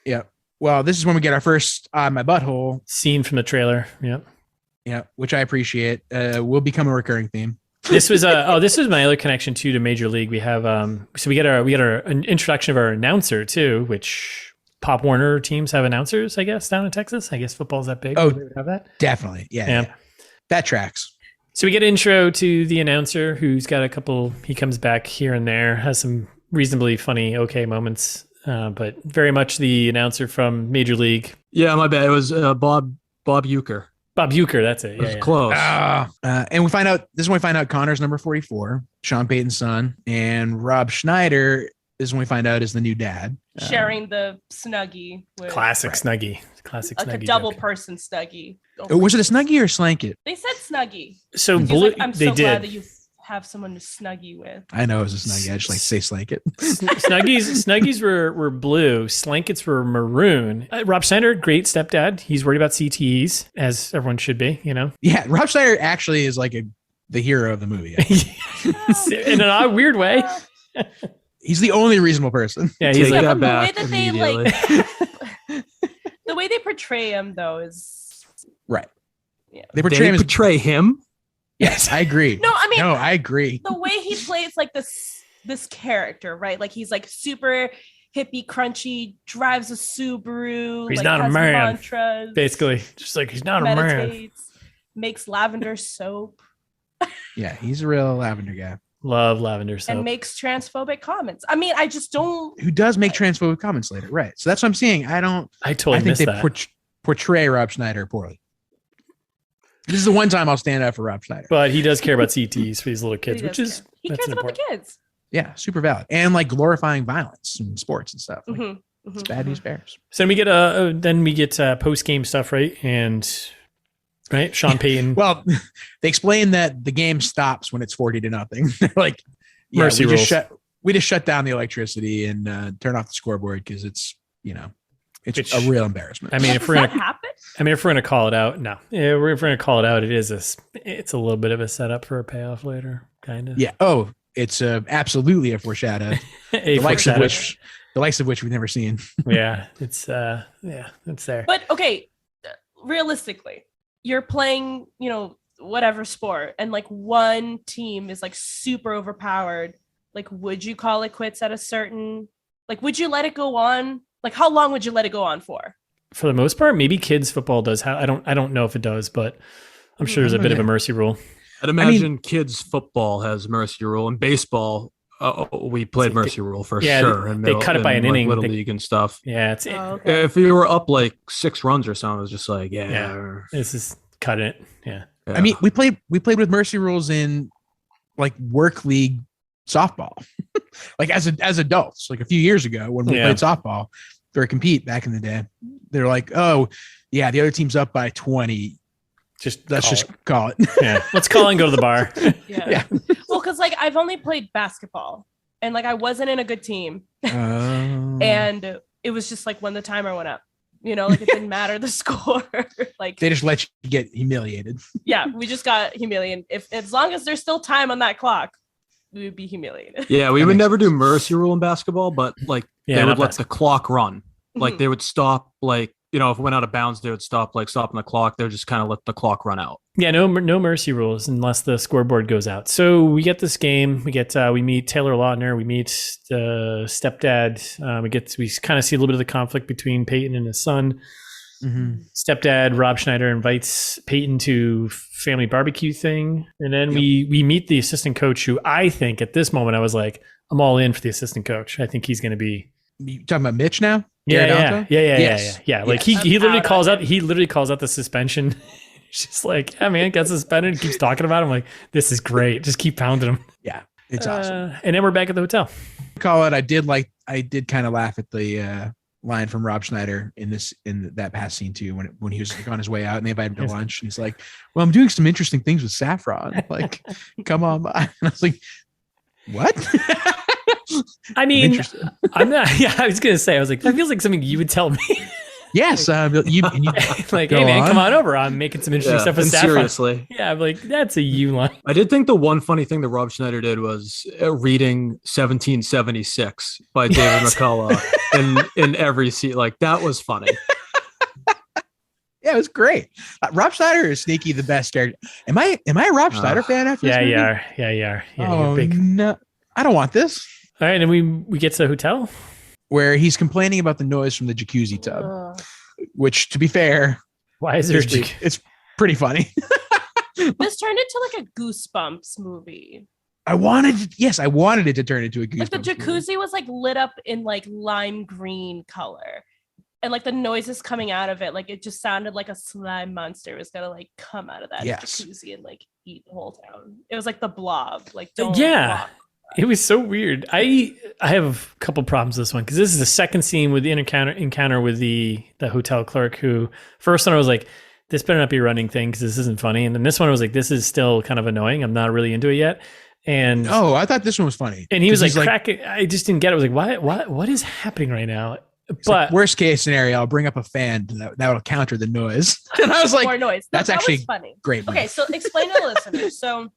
Yeah. Well, this is when we get our first my butthole scene from the trailer. Yep. Yeah, which I appreciate. Will become a recurring theme. This was this was my other connection to Major League. We have so we get our introduction of our announcer too, which Pop Warner teams have announcers, I guess, down in Texas. I guess football's that big. Oh, they would have that. Definitely. Yeah. That tracks. So we get an intro to the announcer who's got a couple. He comes back here and there, has some reasonably funny, okay moments, but very much the announcer from Major League. Yeah, my bad. It was Bob Uecker. Bob Uecker, that's it. It was close. And we find out, this is when we find out Connor's number 44, Sean Payton's son, and Rob Schneider is when we find out is the new dad. Sharing the Snuggie. Classic Snuggie. Classic like Snuggie. A double person Snuggie. Was it a Snuggie or Slanket? They said Snuggie. So I'm so glad that you have someone to Snuggie with. I know it was a Snuggie. I just like to say Slanket. Snuggies were blue. Slankets were maroon. Rob Schneider, great stepdad. He's worried about CTEs, as everyone should be, you know? Yeah, Rob Schneider actually is like the hero of the movie. In an odd, weird way. He's the only reasonable person. Yeah, he's like, the way that they the way they portray him though is right. Yeah. They portray him. Yes, I agree. I agree. The way he plays like this character, right? Like he's like super hippie, crunchy, drives a Subaru. He's like, not a has man. Mantras, basically, just like he's not a man. Makes lavender soap. Yeah, he's a real lavender guy. Love lavender soap. And makes transphobic comments. I mean, I just don't. Who does make transphobic comments later? Right. So that's what I'm saying. I think they portray Rob Schneider poorly. This is the one time I'll stand up for Rob Schneider. But he does care about CTs for these little kids, he cares about the kids. Yeah, super valid. And like glorifying violence in sports and stuff. Like, it's bad news bears. So we get post game stuff, right? And right, Sean Payton. Well, they explain that the game stops when it's 40-0. They're like, yeah, mercy rules. We just shut down the electricity and turn off the scoreboard because it's it's a real embarrassment. I mean, if we're gonna call it out, no. Yeah, if we're gonna call it out, it's a little bit of a setup for a payoff later, kind of. Yeah. Oh, it's absolutely a foreshadow. The likes of which we've never seen. Yeah, it's there. But okay, realistically, you're playing, whatever sport, and like one team is like super overpowered. Like, would you call it quits at a certain? Like, would you let it go on? Like, how long would you let it go on for? For the most part, maybe kids football does. I don't know if it does, but I'm sure there's a bit of a mercy rule. I'd imagine kids football has mercy rule, and baseball, we played mercy rule for sure. And they cut it by an inning, Little League and stuff. Yeah, okay. If you were up like 6 runs or something, it was just like, this is cut it. Yeah. I mean, we played with mercy rules in like work league softball, like as adults, like a few years ago when we played softball or compete back in the day. They're like, oh yeah, the other team's up by 20. Let's call it. Yeah, let's call and go to the bar. Yeah. Well, because like I've only played basketball and like I wasn't in a good team, and it was just like when the timer went up, like it didn't matter the score. Like they just let you get humiliated. Yeah, we just got humiliated. As long as there's still time on that clock, we would be humiliated. Yeah, we would never do mercy rule in basketball, but like they would let the clock run. Like they would stop, like, if it went out of bounds, they would stop stopping the clock. They would just kind of let the clock run out. Yeah, no mercy rules unless the scoreboard goes out. So we get this game. We meet Taylor Lautner. We meet the stepdad. We kind of see a little bit of the conflict between Peyton and his son. Stepdad Rob Schneider invites Peyton to family barbecue thing. And then we meet the assistant coach, who I think at this moment I was like, I'm all in for the assistant coach. I think he's going to be. You talking about Mitch now? Yeah. Like he literally calls out the suspension. He's just like, yeah, man, got suspended. Keeps talking about him. Like, this is great. Just keep pounding him. Yeah, it's awesome. And then we're back at the hotel. Call it. I did kind of laugh at the line from Rob Schneider in that past scene too, when he was like on his way out and they invited him to lunch. And he's like, "Well, I'm doing some interesting things with saffron. Like, come on by." And I was like, "What?" I mean, I'm not. Yeah, I was gonna say. I was like, that feels like something you would tell me. Yes, you like, hey man, come on over. I'm making some interesting stuff with saffron. Seriously, yeah, I'm like, that's a you line. I did think the one funny thing that Rob Schneider did was reading 1776 by David McCullough in every scene. Like, that was funny. Yeah, it was great. Rob Schneider is sneaky the best character. Am I a Rob Schneider fan after this movie? You are. Yeah, you are. Yeah, oh, you're big. No, I don't want this. All right, and we get to the hotel where he's complaining about the noise from the jacuzzi tub, which, to be fair, why is there? It's pretty funny. This turned into like a Goosebumps movie. I wanted it to turn into a Goosebumps. Like the jacuzzi was like lit up in like lime green color, and like the noises coming out of it, like it just sounded like a slime monster was gonna like come out of that jacuzzi and like eat the whole town. It was like the Blob. Like Blob. It was so weird. I have a couple problems with this one because this is the second scene with the encounter with the hotel clerk. Who first one I was like, this better not be a running thing because this isn't funny, and then this one I was like, this is still kind of annoying. I'm not really into it yet. And I thought this one was funny. And he was like cracking. I just didn't get it. I was like, what is happening right now? But like, worst case scenario, I'll bring up a fan that will counter the noise. And I was like, more noise. That's actually funny. Great. Okay, so explain to the listeners. So,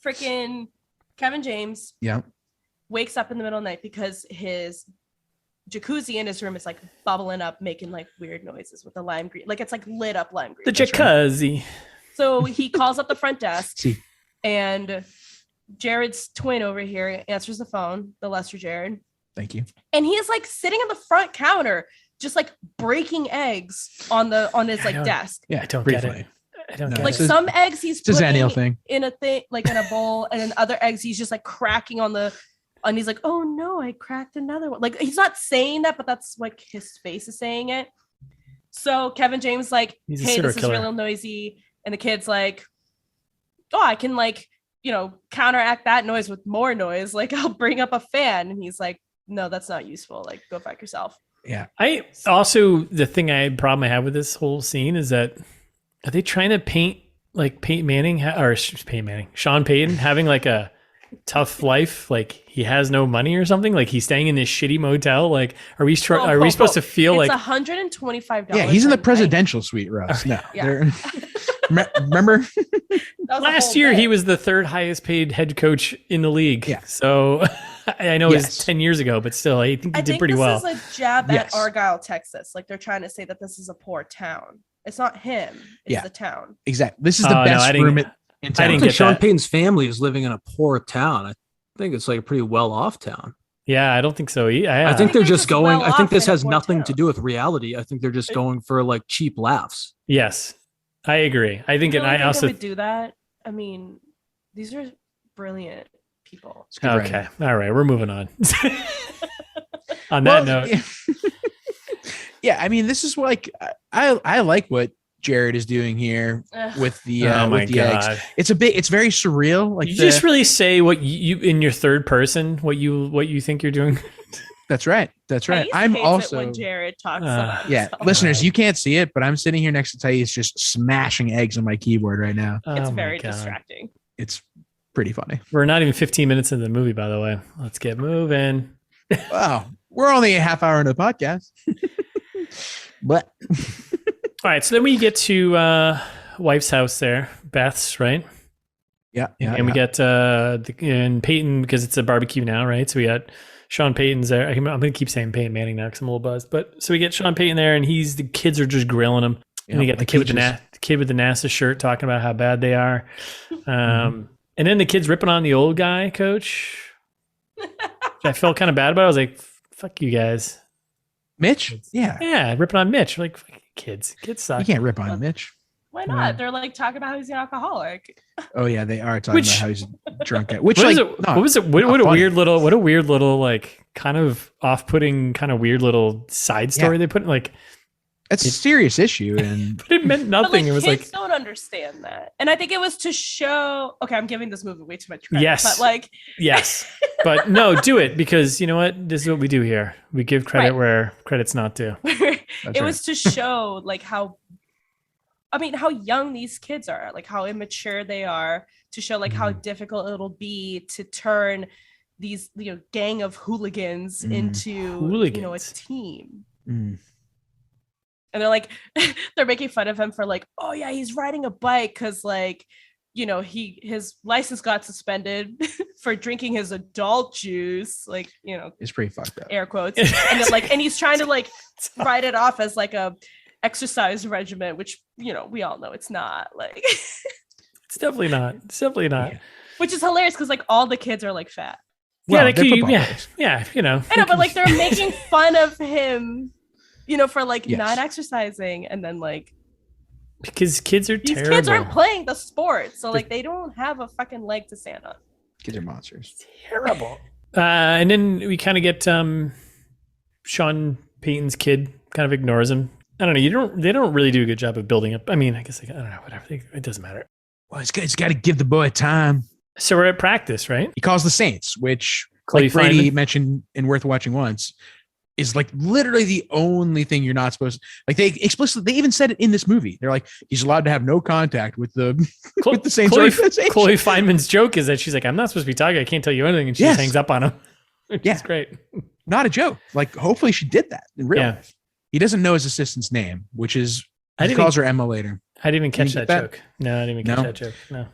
freaking Kevin James wakes up in the middle of the night because his jacuzzi in his room is like bubbling up, making like weird noises with the lime green. Like it's like lit up lime green. The jacuzzi. Right. So he calls up the front desk and Jared's twin over here answers the phone, the Lester Jared. Thank you. And he is like sitting on the front counter, just like breaking eggs on his desk. Yeah, I don't get it. I don't get like it. Some eggs he's putting thing. in a thing, like in a bowl, and then other eggs he's just like cracking and he's like, oh no, I cracked another one. Like he's not saying that, but that's like his face is saying it. So Kevin James like, hey, this is real noisy, and the kid's like, oh, I can like, counteract that noise with more noise. Like I'll bring up a fan, and he's like, no, that's not useful. Like go fuck yourself. Yeah. I also problem I have with this whole scene is that. Are they trying to paint Sean Payton having like a tough life? Like he has no money or something? Like he's staying in this shitty motel? Like are we supposed to feel it's like $125? Yeah, he's in the presidential suite, Russ. No. Yeah. Remember? Last year he was the third highest paid head coach in the league. Yeah. So I know it's 10 years ago, but still I think he did pretty well. This is a jab at Argyle, Texas. Like they're trying to say that this is a poor town. It's not him. It's the town. Exactly. This is the best room in town. I didn't get Sean Payton's family is living in a poor town. I think it's like a pretty well-off town. Yeah, I don't think so. I think they're just going. I think this has nothing to do with reality. I think they're just going for like cheap laughs. Yes, I agree. I think, and I also would do that. I mean, these are brilliant people. Okay, all right, we're moving on. On that note. Yeah, I mean, this is like I like what Jared is doing here with the eggs. It's very surreal. Like you just really say what you in your third person what you think you're doing. That's right. I'm also when Jared talks about listeners, you can't see it, but I'm sitting here next to Thais just smashing eggs on my keyboard right now. It's very distracting. It's pretty funny. We're not even 15 minutes into the movie, by the way. Let's get moving. Wow, we're only a half hour into the podcast. But all right, so then we get to wife's house there, Beth's, right? Yeah. And we get and Peyton, because it's a barbecue now, right? So we got Sean Payton's there. I'm going to keep saying Peyton Manning now because I'm a little buzzed. But so we get Sean Payton there, and the kids are just grilling him. And we get the kid with the NASA shirt talking about how bad they are. And then the kid's ripping on the old guy, coach. I felt kind of bad about it. I was like, fuck you guys. Mitch? Yeah. Yeah, ripping on Mitch. Like, Kids suck. You can't rip on Mitch. Why not? They're like talking about how he's an alcoholic. Oh yeah, they are talking about how he's drunk. What a weird little like kind of off-putting, kind of weird little side story they put in, like. It's a serious issue, and but it meant nothing. But, like, it was kids like don't understand that, and I think it was to show. Okay, I'm giving this movie way too much credit. Yes, but like yes, but no, do it, because you know what? This is what we do here. We give credit where credit's not due. It was to show like how young these kids are, like how immature they are, to show like how difficult it'll be to turn these gang of hooligans into a team. And they're like, they're making fun of him for like, oh yeah, he's riding a bike because like, his license got suspended for drinking his adult juice. Like, it's pretty fucked up. Air quotes. And then like, and he's trying to like write it off as like a exercise regimen, which we all know it's not. Like, it's definitely not. It's definitely not. Which is hilarious because like all the kids are like fat. Well, I know, but like they're making fun of him. For like not exercising, and then like because kids are these terrible. Kids aren't playing the sport, so like they don't have a fucking leg to stand on. Kids are monsters. Terrible. And then we kind of get Sean Payton's kid kind of ignores him. I don't know. They don't really do a good job of building up. I mean, I guess I don't know. Whatever. It doesn't matter. Well, it's got to give the boy time. So we're at practice, right? He calls the Saints, which Chloe like Brady Fineman mentioned in Worth Watching Once, is like literally the only thing you're not supposed to, like they even said it in this movie. They're like, he's allowed to have no contact with the with the Saints organization. Chloe Fineman's joke is that she's like, I'm not supposed to be talking. I can't tell you anything. And she just hangs up on him. It's great. Not a joke. Like hopefully she did that in real life. He doesn't know his assistant's name, which is, he calls her Emma later. I didn't even catch that joke. No, I didn't even catch that joke. No.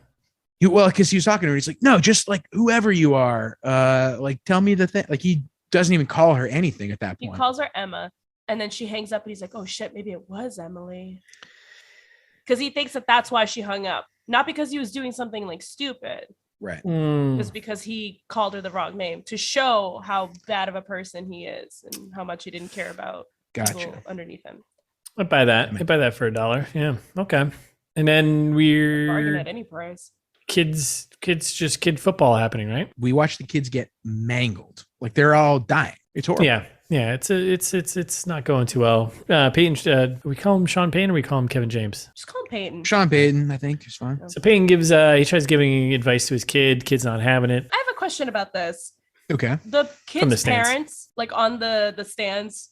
Well, because he was talking to her. He's like, no, just like whoever you are, like tell me the thing. Like he doesn't even call her anything at that point. He calls her Emma, and then she hangs up, and he's like, "Oh shit, maybe it was Emily," because he thinks that that's why she hung up, not because he was doing something like stupid, right? Just because he called her the wrong name to show how bad of a person he is and how much he didn't care about people underneath him. I'd buy that. I'd buy that for $1. Yeah. Okay. And then bargain at any price. Kids, just kid football happening, right? We watch the kids get mangled. Like they're all dying. It's horrible. Yeah. It's not going too well. Peyton, we call him Sean Payton or we call him Kevin James? Just call him Peyton. Sean Payton, I think is fine. So Payton he tries giving advice to his kid. Kid's not having it. I have a question about this. Okay. The kids' parents, like on the stands,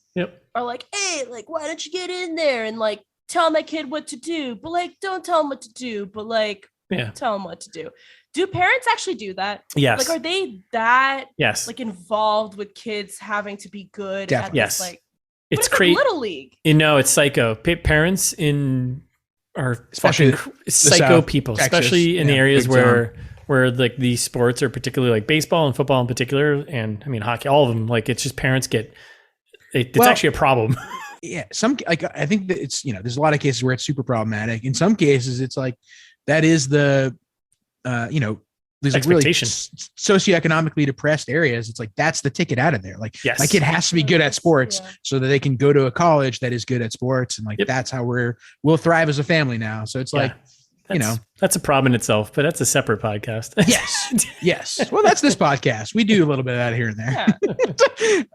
are like, hey, like, why don't you get in there and like tell my kid what to do? But like, don't tell him what to do. But like, tell him what to do. Do parents actually do that? Yes. Like, are they that like involved with kids having to be good? Definitely. At this, like, it's crazy. Like Little League. It's psycho. Parents are especially fucking psycho people, Texas, especially in the areas where like these sports are particularly like baseball and football in particular, and I mean hockey, all of them. Like it's just parents it's actually a problem. Yeah, I think that it's there's a lot of cases where it's super problematic. In some cases, it's like that is the there's like really socioeconomically depressed areas. It's like that's the ticket out of there. Like my kid has to be good at sports so that they can go to a college that is good at sports, and like that's how we'll thrive as a family now. So it's like that's a problem in itself, but that's a separate podcast. Yes. Well, that's this podcast. We do a little bit of that here and there.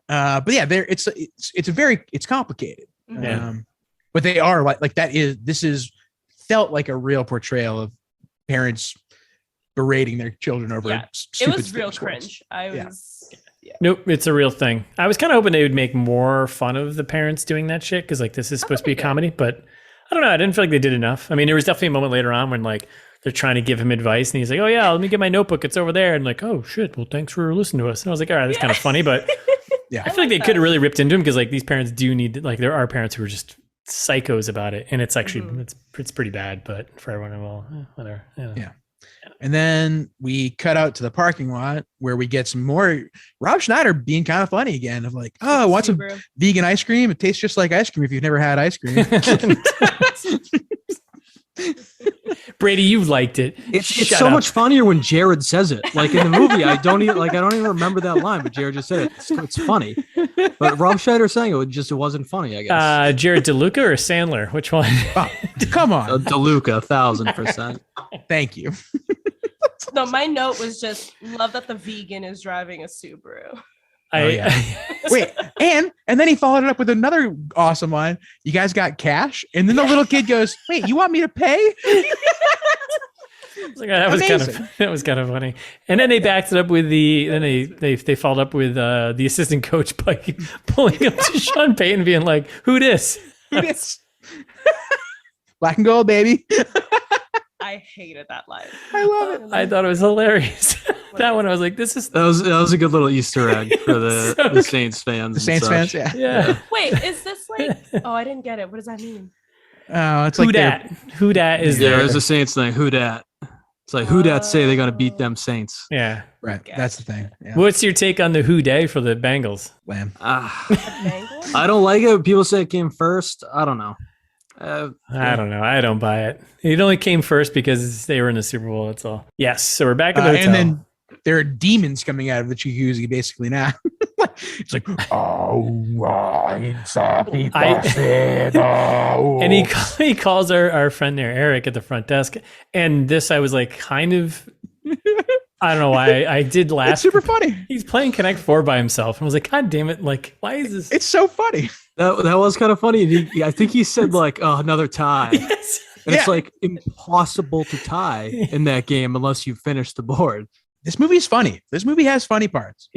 But yeah, it's complicated. But they are like this is felt like a real portrayal of parents berating their children over it was real cringe. Nope, it's a real thing. I was kind of hoping they would make more fun of the parents doing that shit because like this is supposed to be a comedy, but I don't know. I didn't feel like they did enough. I mean, there was definitely a moment later on when like they're trying to give him advice and he's like, oh yeah, let me get my notebook. It's over there. And like, oh shit. Well, thanks for listening to us. And I was like, all right, that's kind of funny, but I feel like they could have really ripped into him because like these parents do need like there are parents who are just psychos about it. And it's actually, it's pretty bad, but for everyone involved, whatever. Yeah. And then we cut out to the parking lot where we get some more Rob Schneider being kind of funny again of like, oh, I want some vegan ice cream. It tastes just like ice cream if you've never had ice cream. Brady, you liked it. It's so much funnier when Jared says it. Like in the movie, I don't even remember that line, but Jared just said it. It's funny. But Rob Schneider saying it wasn't funny, I guess. Jared DeLuca or Sandler? Which one? Oh, come on. DeLuca, 1,000%. Thank you. No, my note was just love that the vegan is driving a Subaru. Wait, and then he followed it up with another awesome line. You guys got cash? And then the little kid goes, "Wait, you want me to pay?" That was kind of funny. And then they backed it up with they followed up with the assistant coach pulling up to Sean Payton being like, "Who this? Who this? Black and gold, baby." I hated that line. I love it. I thought it was hilarious. That one, I was like, "This is." That was a good little Easter egg for the Saints fans. The Saints fans, yeah. Wait, is this like? Oh, I didn't get it. What does that mean? Oh, it's who like dat? Who dat is there? There's a Saints thing. Who dat? It's like who dat say they're gonna beat them Saints. Yeah, right. That's the thing. Yeah. What's your take on the who day for the Bengals? Lamb. I don't like it. People say it came first. I don't know. I don't know. I don't buy it. It only came first because they were in the Super Bowl. That's all. Yes. So we're back in the hotel. And then there are demons coming out of the jacuzzi basically now. It's like, and he calls our friend there, Eric, at the front desk. And this, I was like, kind of, I don't know why I did laugh. It's super funny. He's playing Connect 4 by himself. And I was like, God damn it. Like, why is this? It's so funny. That was kind of funny. I think he said like, another tie. Yes. And it's like impossible to tie in that game unless you finish the board. This movie's funny. This movie has funny parts.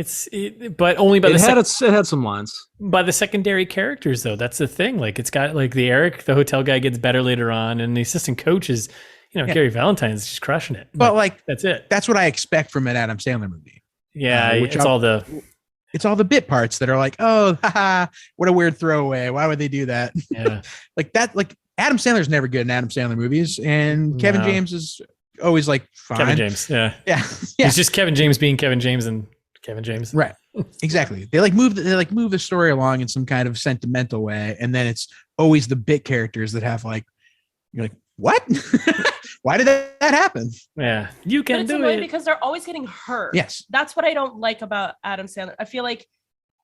But only by it had some lines. By the secondary characters, though. That's the thing. Like, it's got like the hotel guy gets better later on, and the assistant coach is, Gary Valentine is just crushing it. But like, that's it. That's what I expect from an Adam Sandler movie. Yeah, it's all the bit parts that are like, oh, haha, what a weird throwaway. Why would they do that? Yeah, like that. Like Adam Sandler's never good in Adam Sandler movies, and Kevin James is always like fine. Kevin James, yeah. It's just Kevin James being Kevin James and Kevin James, right? Exactly. They move the story along in some kind of sentimental way, and then it's always the bit characters that have like, you're like, what? Why did that happen? Yeah, you can do it because they're always getting hurt. Yes, that's what I don't like about Adam Sandler. I feel like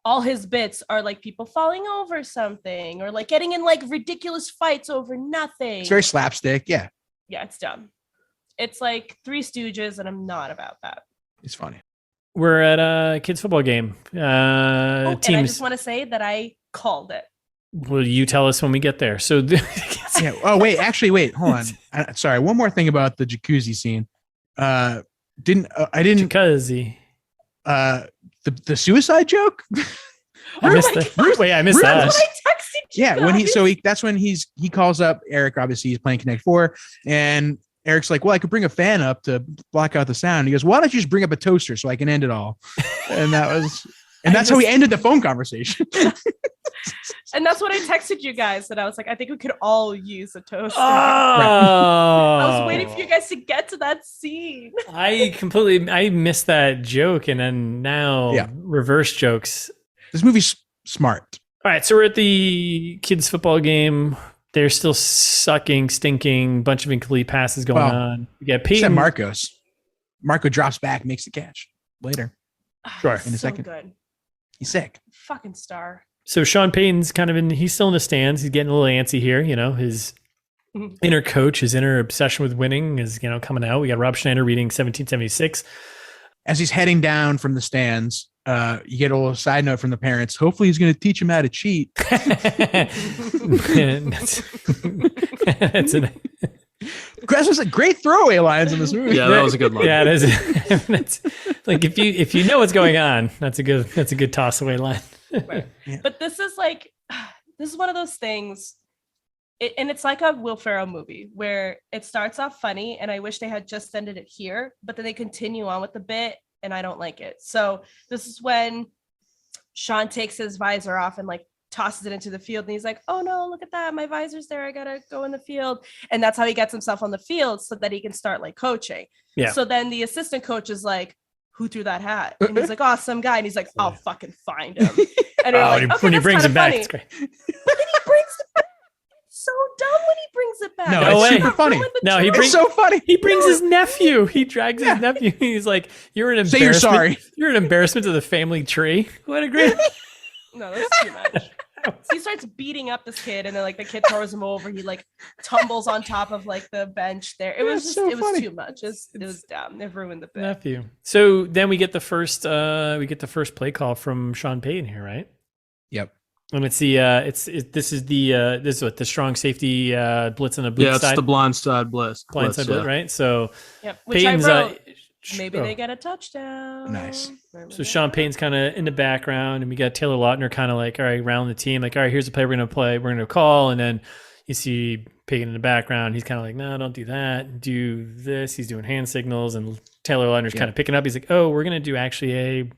all his bits are like people falling over something or like getting in like ridiculous fights over nothing. It's very slapstick. Yeah, it's dumb. It's like Three Stooges, and I'm not about that. It's funny. We're at a kids football game. And I just want to say that I called it. Will you tell us when we get there? So, yeah. Oh, wait. Actually, wait. Hold on. Sorry. One more thing about the jacuzzi scene. I didn't. Jacuzzi. The suicide joke. I missed that. Wait, I missed that. That's what I texted you guys. That's when he calls up Eric. Obviously, he's playing Connect 4, and Eric's like, well, I could bring a fan up to block out the sound. He goes, why don't you just bring up a toaster so I can end it all? And that's how we ended the phone conversation. And that's what I texted you guys. And I was like, I think we could all use a toaster. Oh. I was waiting for you guys to get to that scene. I missed that joke. And then now reverse jokes. This movie's smart. All right. So we're at the kids football game. They're still sucking, stinking, bunch of incomplete passes going on. You got Peyton. Marco drops back, makes the catch later. Sure. In a second. Good. He's sick. Fucking star. So Sean Payton's he's still in the stands. He's getting a little antsy here. his inner coach, his inner obsession with winning is, coming out. We got Rob Schneider reading 1776. As he's heading down from the stands, you get a little side note from the parents. Hopefully he's going to teach him how to cheat. That's was a great throwaway lines in this movie. Yeah, that was a good line. Yeah, it is. That's, like if you know what's going on, that's a good toss away line. Right. Yeah. But this is one of those things, and it's like a Will Ferrell movie where it starts off funny, and I wish they had just ended it here, but then they continue on with the bit, and I don't like it. So this is when Sean takes his visor off and like tosses it into the field, and he's like, oh no, look at that, my visor's there, I gotta go in the field. And that's how he gets himself on the field so that he can start like coaching. Yeah. So then the assistant coach is like, who threw that hat? And he's like, oh, some guy. And he's like, I'll fucking find him. And like, when he brings it back, it's great. But then he brings it back. It's so dumb when he brings it back. No, No it's way. super funny. No, It's so funny. He brings his nephew. He drags his nephew. He's like, "You're an Say embarrassment. you're sorry. You're an embarrassment to the family tree." What a great. No, that's too much. So he starts beating up this kid, and then like the kid throws him over. He like tumbles on top of like the bench there. It was That's just so it was funny. too much. It was dumb. They've ruined the bit. Nephew. So then we get the first play call from Sean Payton here, right? Yep. And it's the this is what the strong safety blitz on the blitz side. It's the blindside blitz. Blindside blitz, right? So Yep. Which Payton's I wrote. Maybe they get a touchdown. Nice. So Sean Payton's kind of in the background, and we got Taylor Lautner kind of like, all right, around the team, like, all right, here's the play we're going to play, we're going to call, and then you see Payton in the background. He's kind of like, no, don't do that, do this. He's doing hand signals, and Taylor Lautner's kind of picking up. He's like, oh, we're going to do actually a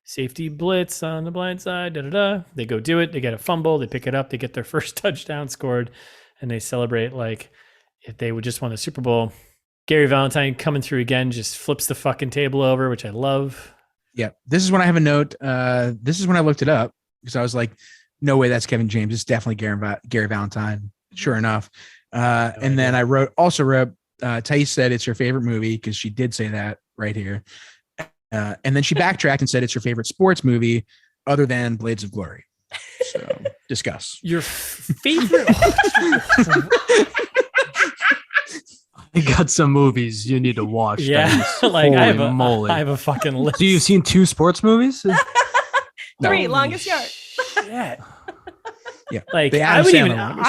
safety blitz on the blind side. Da da da. They go do it. They get a fumble. They pick it up. They get their first touchdown scored, and they celebrate like if they would just won the Super Bowl. Gary Valentine coming through again, just flips the fucking table over, which I love. Yeah. This is when I have a note. This is when I looked it up because I was like, no way that's Kevin James. It's definitely Gary Valentine. Sure enough. And then I also wrote, Thais said it's her favorite movie because she did say that right here. And then she backtracked and said it's her favorite sports movie other than Blades of Glory. So discuss. Your favorite. You got some movies you need to watch. Yeah, like I have a fucking list. So you've seen 2 sports movies? 3 longest yard. Yeah. Yeah. Like I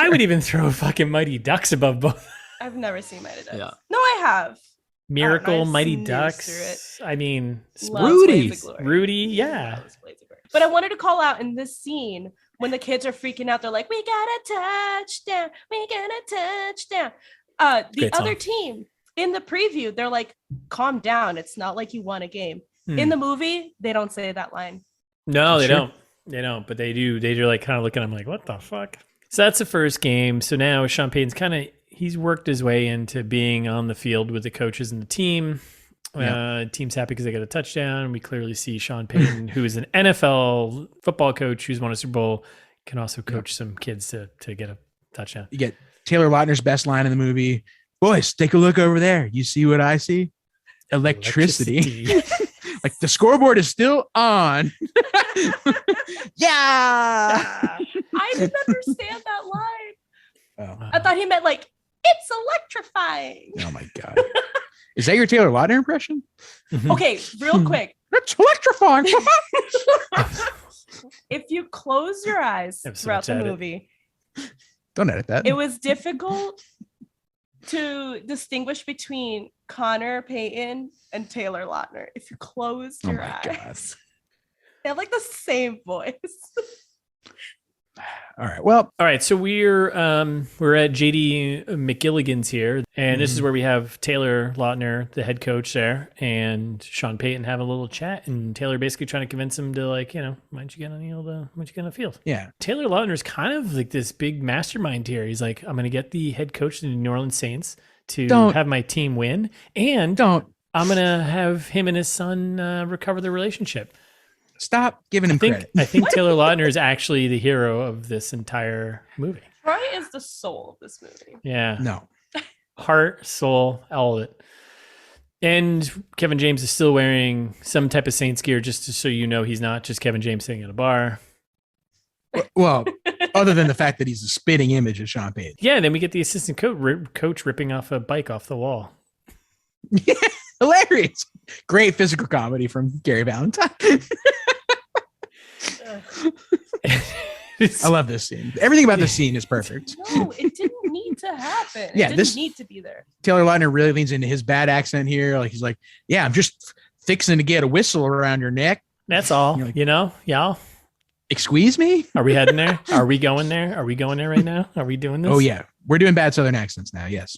would even throw fucking Mighty Ducks above both. I've never seen Mighty Ducks. Yeah. No, I have. Miracle, I've Mighty snoozed Ducks. I mean, Rudy, yeah. But I wanted to call out in this scene when the kids are freaking out. They're like, "We got a touchdown! We got a touchdown!" The other team in the preview, they're like, "Calm down. It's not like you won a game." In the movie, they don't say that line. No, they don't. They don't, but they do. They do like kind of looking at them like, what the fuck? So that's the first game. So now Sean Payton's he's worked his way into being on the field with the coaches and the team. Team's happy because they got a touchdown. We clearly see Sean Payton, who is an NFL football coach who's won a Super Bowl, can also coach some kids to get a touchdown. You get Taylor Lautner's best line in the movie. Boys, take a look over there. You see what I see? Electricity. Like the scoreboard is still on. Yeah. I didn't understand that line. Oh. I thought he meant like, it's electrifying. Oh my God. Is that your Taylor Lautner impression? Okay, real quick. It's electrifying. If you close your eyes throughout the movie, don't edit that. It was difficult to distinguish between Connor Payton and Taylor Lautner. If you closed your eyes, they have like the same voice. All right. Well, all right. So we're at JD McGilligan's here, and this is where we have Taylor Lautner, the head coach there, and Sean Payton having a little chat, and Taylor basically trying to convince him to like, why don't you get on the field? Yeah. Taylor Lautner's kind of like this big mastermind here. He's like, I'm going to get the head coach of the New Orleans Saints to have my team win, and I'm going to have him and his son recover their relationship. Stop giving him credit. I think Taylor Lautner is actually the hero of this entire movie. Troy is the soul of this movie. Yeah. No. Heart, soul, all of it. And Kevin James is still wearing some type of Saints gear just so you know he's not just Kevin James sitting at a bar. Well, other than the fact that he's a spitting image of Sean Payton. Yeah, and then we get the assistant coach ripping off a bike off the wall. Yeah, hilarious. Great physical comedy from Gary Valentine. I love this scene. Everything about this scene is perfect. No, it didn't need to happen. Yeah, it didn't need to be there. Taylor Lautner really leans into his bad accent here. Like he's like, yeah, I'm just fixing to get a whistle around your neck. That's all. Like, y'all. Excuse me? Are we heading there? Are we going there? Are we going there right now? Are we doing this? Oh, yeah. We're doing bad Southern accents now. Yes.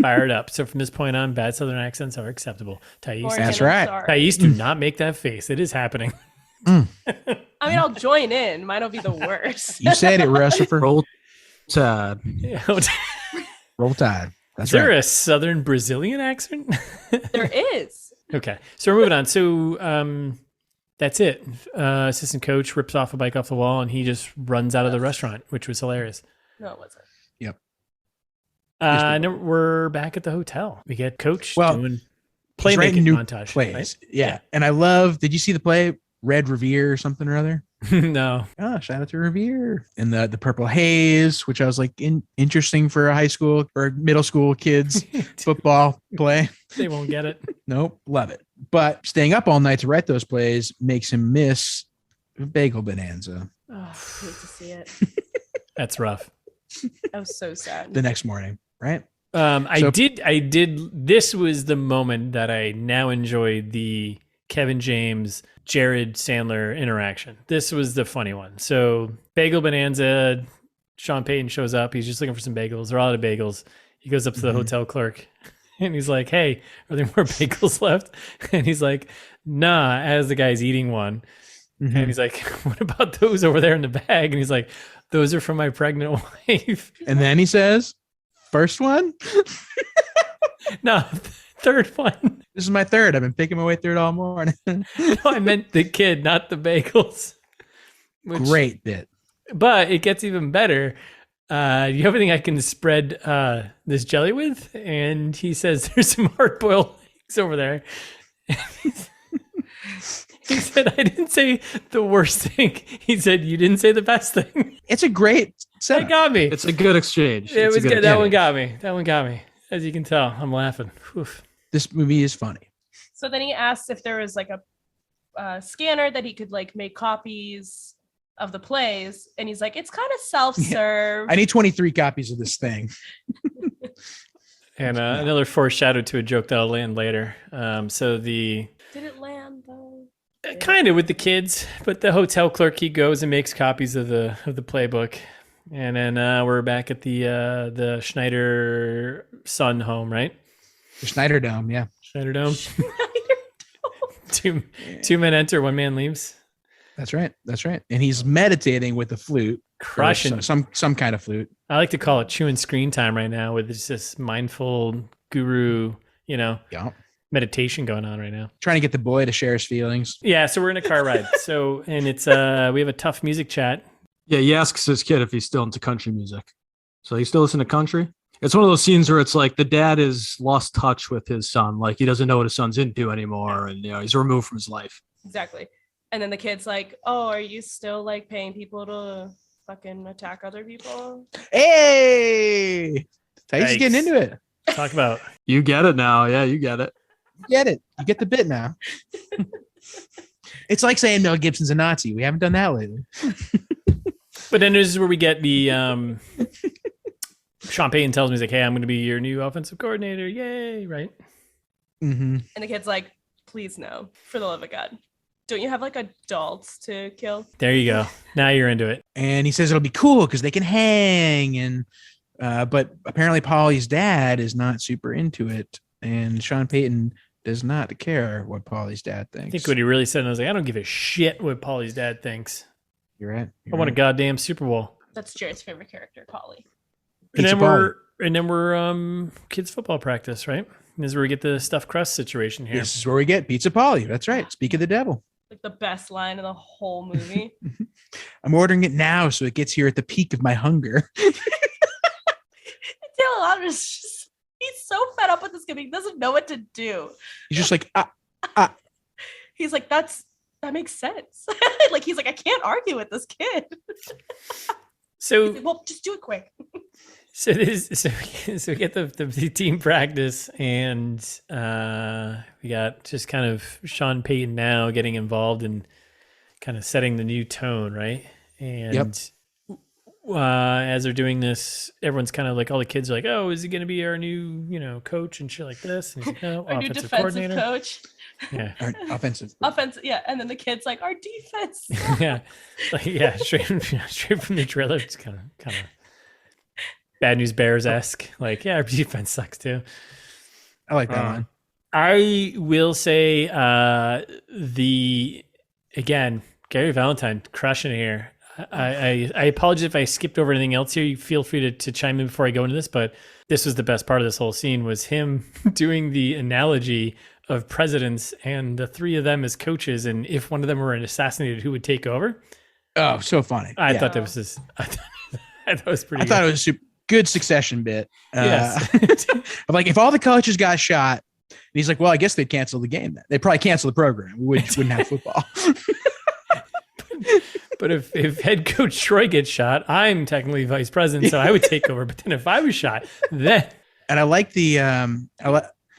Fired up. So from this point on, bad Southern accents are acceptable. Thais. That's right. Thais, do not make that face. It is happening. I mean, I'll join in. Mine will be the worst. You said it, Russifer. Roll Tide. Roll Tide. That's is there right. a Southern Brazilian accent? There is. Okay. So we're moving on. So that's it. Assistant coach rips off a bike off the wall and he just runs out of the restaurant, which was hilarious. No, it wasn't. Yep. And then we're back at the hotel. We get Coach doing playmaking montage. Plays. Right? Yeah. And I love, did you see the play Red Revere or something or other? No. Oh, shout out to Revere. And the Purple Haze, which I was like interesting for a high school or middle school kids football play. They won't get it. Nope. Love it. But staying up all night to write those plays makes him miss Bagel Bonanza. Oh, I hate to see it. That's rough. That was so sad. The next morning, right? I did. This was the moment that I now enjoy the Kevin James, Jared Sandler interaction. This was the funny one. So Bagel Bonanza, Sean Payton shows up. He's just looking for some bagels. They're all out of bagels. He goes up to the hotel clerk and he's like, "Hey, are there more bagels left?" And he's like, "Nah," as the guy's eating one. And he's like, "What about those over there in the bag?" And he's like, "Those are from my pregnant wife." And then he says, "First one?" No, third one. This is my third. I've been picking my way through it all morning. No, I meant the kid, not the bagels. Great bit. But it gets even better. Do you have anything I can spread this jelly with? And he says, "There's some hard-boiled eggs over there." He said, "I didn't say the worst thing." He said, "You didn't say the best thing." It's a great setup. That got me. It's a good exchange. It was good. That one got me. That one got me. As you can tell, I'm laughing. Oof. This movie is funny. So then he asked if there was like a scanner that he could like make copies of the plays. And he's like, "It's kind of self-serve." I need 23 copies of this thing. And another foreshadow to a joke that'll land later. Did it land though? Kind of with the kids, but the hotel clerk, he goes and makes copies of the playbook, and then we're back at the Schneider son home, right? The Schneider Dome, yeah. Schneider Dome. Two men enter, one man leaves. That's right. And he's meditating with a flute, crushing some kind of flute. I like to call it chewing screen time right now, with this mindful guru, meditation going on right now. Trying to get the boy to share his feelings. Yeah, so we're in a car ride. And it's we have a tough music chat. Yeah, he asks his kid if he's still into country music. So he still listen to country? It's one of those scenes where it's like the dad is lost touch with his son. Like he doesn't know what his son's into anymore. And he's removed from his life. Exactly. And then the kid's like, "Oh, are you still like paying people to fucking attack other people?" Hey! Thaís getting into it. Talk about. You get it now. Yeah, you get it. Get it. You get the bit now. It's like saying Mel Gibson's a Nazi. We haven't done that lately. But then this is where we get the Sean Payton tells me, he's like, "Hey, I'm going to be your new offensive coordinator." Yay, right? And the kid's like, "Please no, for the love of God. Don't you have like adults to kill?" There you go. Now you're into it. And he says it'll be cool because they can hang. And but apparently Paulie's dad is not super into it. And Sean Payton does not care what Paulie's dad thinks. I think what he really said, I was like, "I don't give a shit what Paulie's dad thinks. You're right. I want a goddamn Super Bowl." That's Jared's favorite character, Paulie. And then we're kids football practice, right? This is where we get the stuffed crust situation here. This is where we get Pizza Paulie. That's right. Speak of the devil. Like the best line of the whole movie. I'm ordering it now so it gets here at the peak of my hunger. Taylor Lautner he's so fed up with this kid. He doesn't know what to do. He's just like, He's like, that makes sense. Like, he's like, I can't argue with this kid. So, like, well, just do it quick. So we get the team practice, and we got just kind of Sean Payton now getting involved and kind of setting the new tone, right? And as they're doing this, everyone's kind of like, all the kids are like, "Oh, is he going to be our new, coach and shit like this?" And he's like, "No, our new offensive defensive coach." Yeah, our offensive. Yeah, and then the kid's like, "Our defense." Yeah, straight from the trailer. It's kind of Bad News Bears-esque. Like, yeah, our defense sucks too. I like that one. I will say again, Gary Valentine crushing it here. I apologize if I skipped over anything else here. You feel free to chime in before I go into this, but this was the best part of this whole scene, was him doing the analogy of presidents and the three of them as coaches, and if one of them were assassinated, who would take over? Oh, so funny. I thought that was just, I thought it was pretty. I thought it was super. good Succession bit. Yes. Of like, if all the coaches got shot, and he's like, well, I guess they'd cancel the game then. They'd probably cancel the program. We wouldn't have football. But if head coach Troy gets shot, I'm technically vice president, so I would take over. But then if I was shot, then. And I like the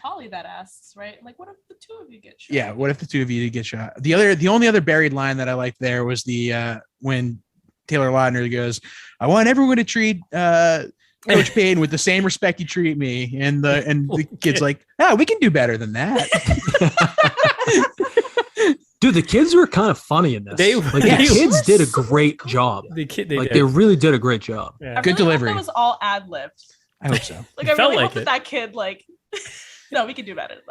Polly that asks, right? Like, what if the two of you get shot? Yeah, what if the two of you did get shot? The only other buried line that I liked there was the when Taylor Lautner goes, I want everyone to treat Coach Payton with the same respect you treat me. And the kid's like, oh, we can do better than that. Dude, the kids were kind of funny in this. The kids did a great job. They really did a great job. Yeah. Good delivery. That was all ad-libbed. I hope so. Like, I really hope that kid, like, no, we can do better than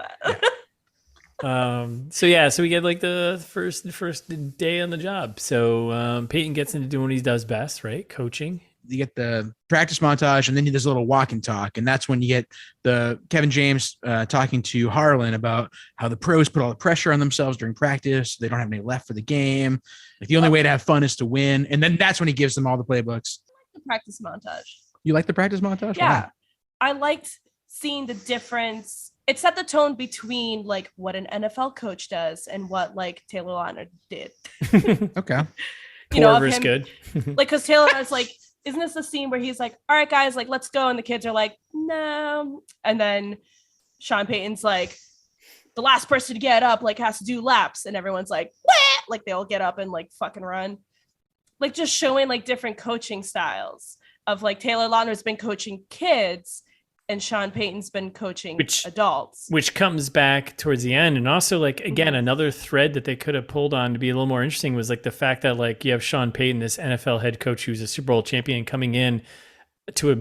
that. So we get like the first day on the job. So Peyton gets into doing what he does best, right? Coaching. You get the practice montage, and then there's a little walk and talk, and that's when you get the Kevin James talking to Harlan about how the pros put all the pressure on themselves during practice. They don't have any left for the game. Like, the only way to have fun is to win, and then that's when he gives them all the playbooks. I like the practice montage. You like the practice montage? Yeah, wow. I liked seeing the difference. It set the tone between like what an NFL coach does and what like Taylor Lautner did. Okay. Poor versus good. Like, because Taylor is like, isn't this the scene where he's like, all right, guys, like, let's go. And the kids are like, no. And then Sean Payton's like, the last person to get up, like, has to do laps. And everyone's like, wah! Like, they all get up and like fucking run. Like, just showing like different coaching styles of like Taylor Lautner's been coaching kids and Sean Payton's been coaching adults. Which comes back towards the end. And also, like, again, another thread that they could have pulled on to be a little more interesting was like the fact that like you have Sean Payton, this NFL head coach who's a Super Bowl champion, coming in to a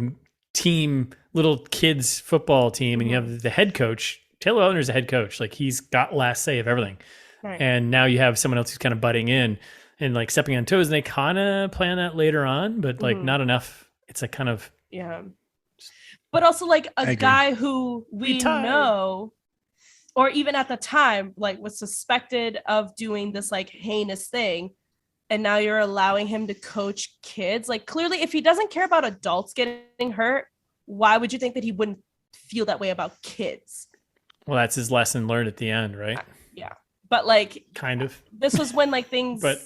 team, little kids football team, and you have the head coach. Taylor Lautner's a head coach. Like, he's got last say of everything. Right. And now you have someone else who's kind of butting in and like stepping on toes. And they kind of plan that later on, but like not enough. It's a kind of... Yeah. But also like a guy who we know, or even at the time, like was suspected of doing this like heinous thing. And now you're allowing him to coach kids. Like, clearly, if he doesn't care about adults getting hurt, why would you think that he wouldn't feel that way about kids? Well, that's his lesson learned at the end, right? Yeah. But like, kind of, this was when like things but,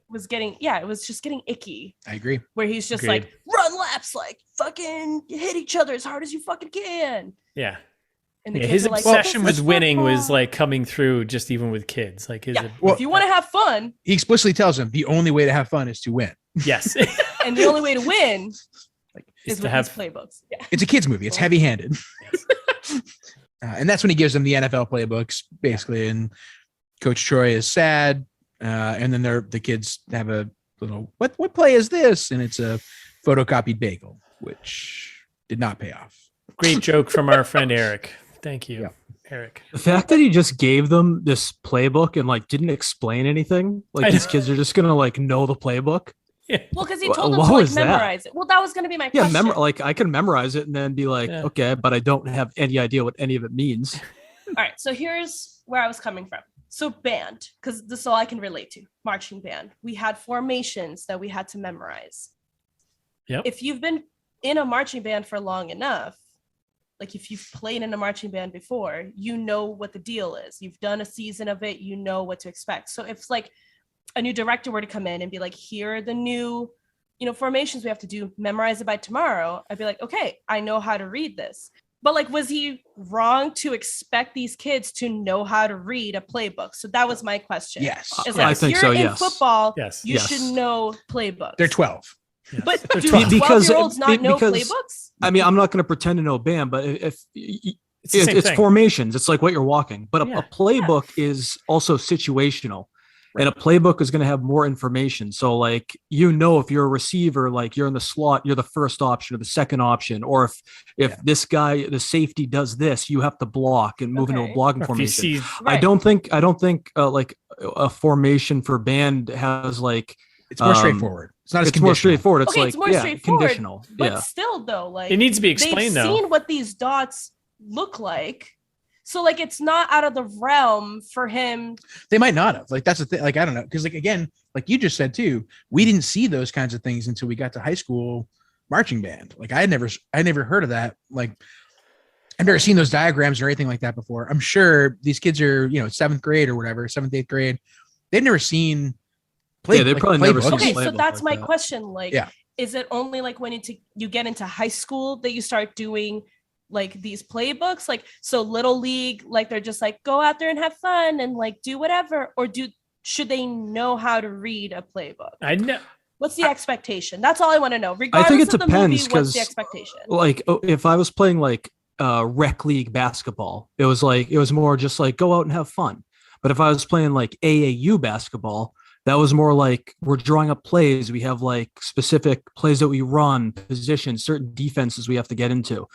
was getting, it was just getting icky. I agree. Where he's just like, run laps, like fucking hit each other as hard as you fucking can. Yeah. And his obsession with winning was like coming through just even with kids. Like, if you want to have fun, he explicitly tells them the only way to have fun is to win. Yes. And the only way to win is to with have these playbooks. Yeah. It's a kids movie. It's heavy-handed. Yes. And that's when he gives them the NFL playbooks, basically. And Coach Troy is sad. And then the kids have a little, what play is this? And it's a photocopied bagel, which did not pay off. Great joke from our friend Eric. Thank you, Eric. The fact that he just gave them this playbook and like didn't explain anything, like these kids are just gonna like know the playbook. Yeah. Well, because he told them to like memorize it. Well, that was gonna be my question. Yeah, like I can memorize it and then be like, okay, but I don't have any idea what any of it means. All right, so here's where I was coming from. So band, because this is all I can relate to. Marching band. We had formations that we had to memorize. Yep. If you've been in a marching band for long enough, like if you've played in a marching band before, you know what the deal is. You've done a season of it, you know what to expect. So if like a new director were to come in and be like, here are the new, formations we have to do, memorize it by tomorrow, I'd be like, okay, I know how to read this. But like, was he wrong to expect these kids to know how to read a playbook? So that was my question. Yes. Like, I think so, yes. In football, you should know playbooks. They're 12. Yes. But do 12-year-olds not know playbooks? I mean, I'm not going to pretend to know band, but if it's formations, it's like what you're walking. But a playbook is also situational. Right. And a playbook is going to have more information. So like, if you're a receiver, like you're in the slot, you're the first option or the second option. Or if this guy, the safety does this, you have to block and move into a blocking formation. I don't think like a formation for band has like, it's more straightforward. It's not as more straightforward. It's it's more straightforward, conditional. But still though, like it needs to be explained they've seen what these dots look like. So like, it's not out of the realm for him. They might not have. Like, that's the thing. Like, I don't know. Cause like, again, like you just said too, we didn't see those kinds of things until we got to high school, marching band. Like I never heard of that. Like I've never seen those diagrams or anything like that before. I'm sure these kids are, 7th grade or whatever, 7th, 8th grade. They've never seen they probably never seen. Okay, so playbook that's like my that. question. Like, is it only like when you get into high school that you start doing like these playbooks? Like, so little league, like they're just like go out there and have fun and like do whatever, or should they know how to read a playbook? I know. What's the expectation? That's all I want to know. Regardless I think it of the depends movie, what's the because, expectation? like, if I was playing like rec league basketball, it was more just like go out and have fun. But if I was playing like AAU basketball, that was more like we're drawing up plays. We have like specific plays that we run, positions, certain defenses we have to get into.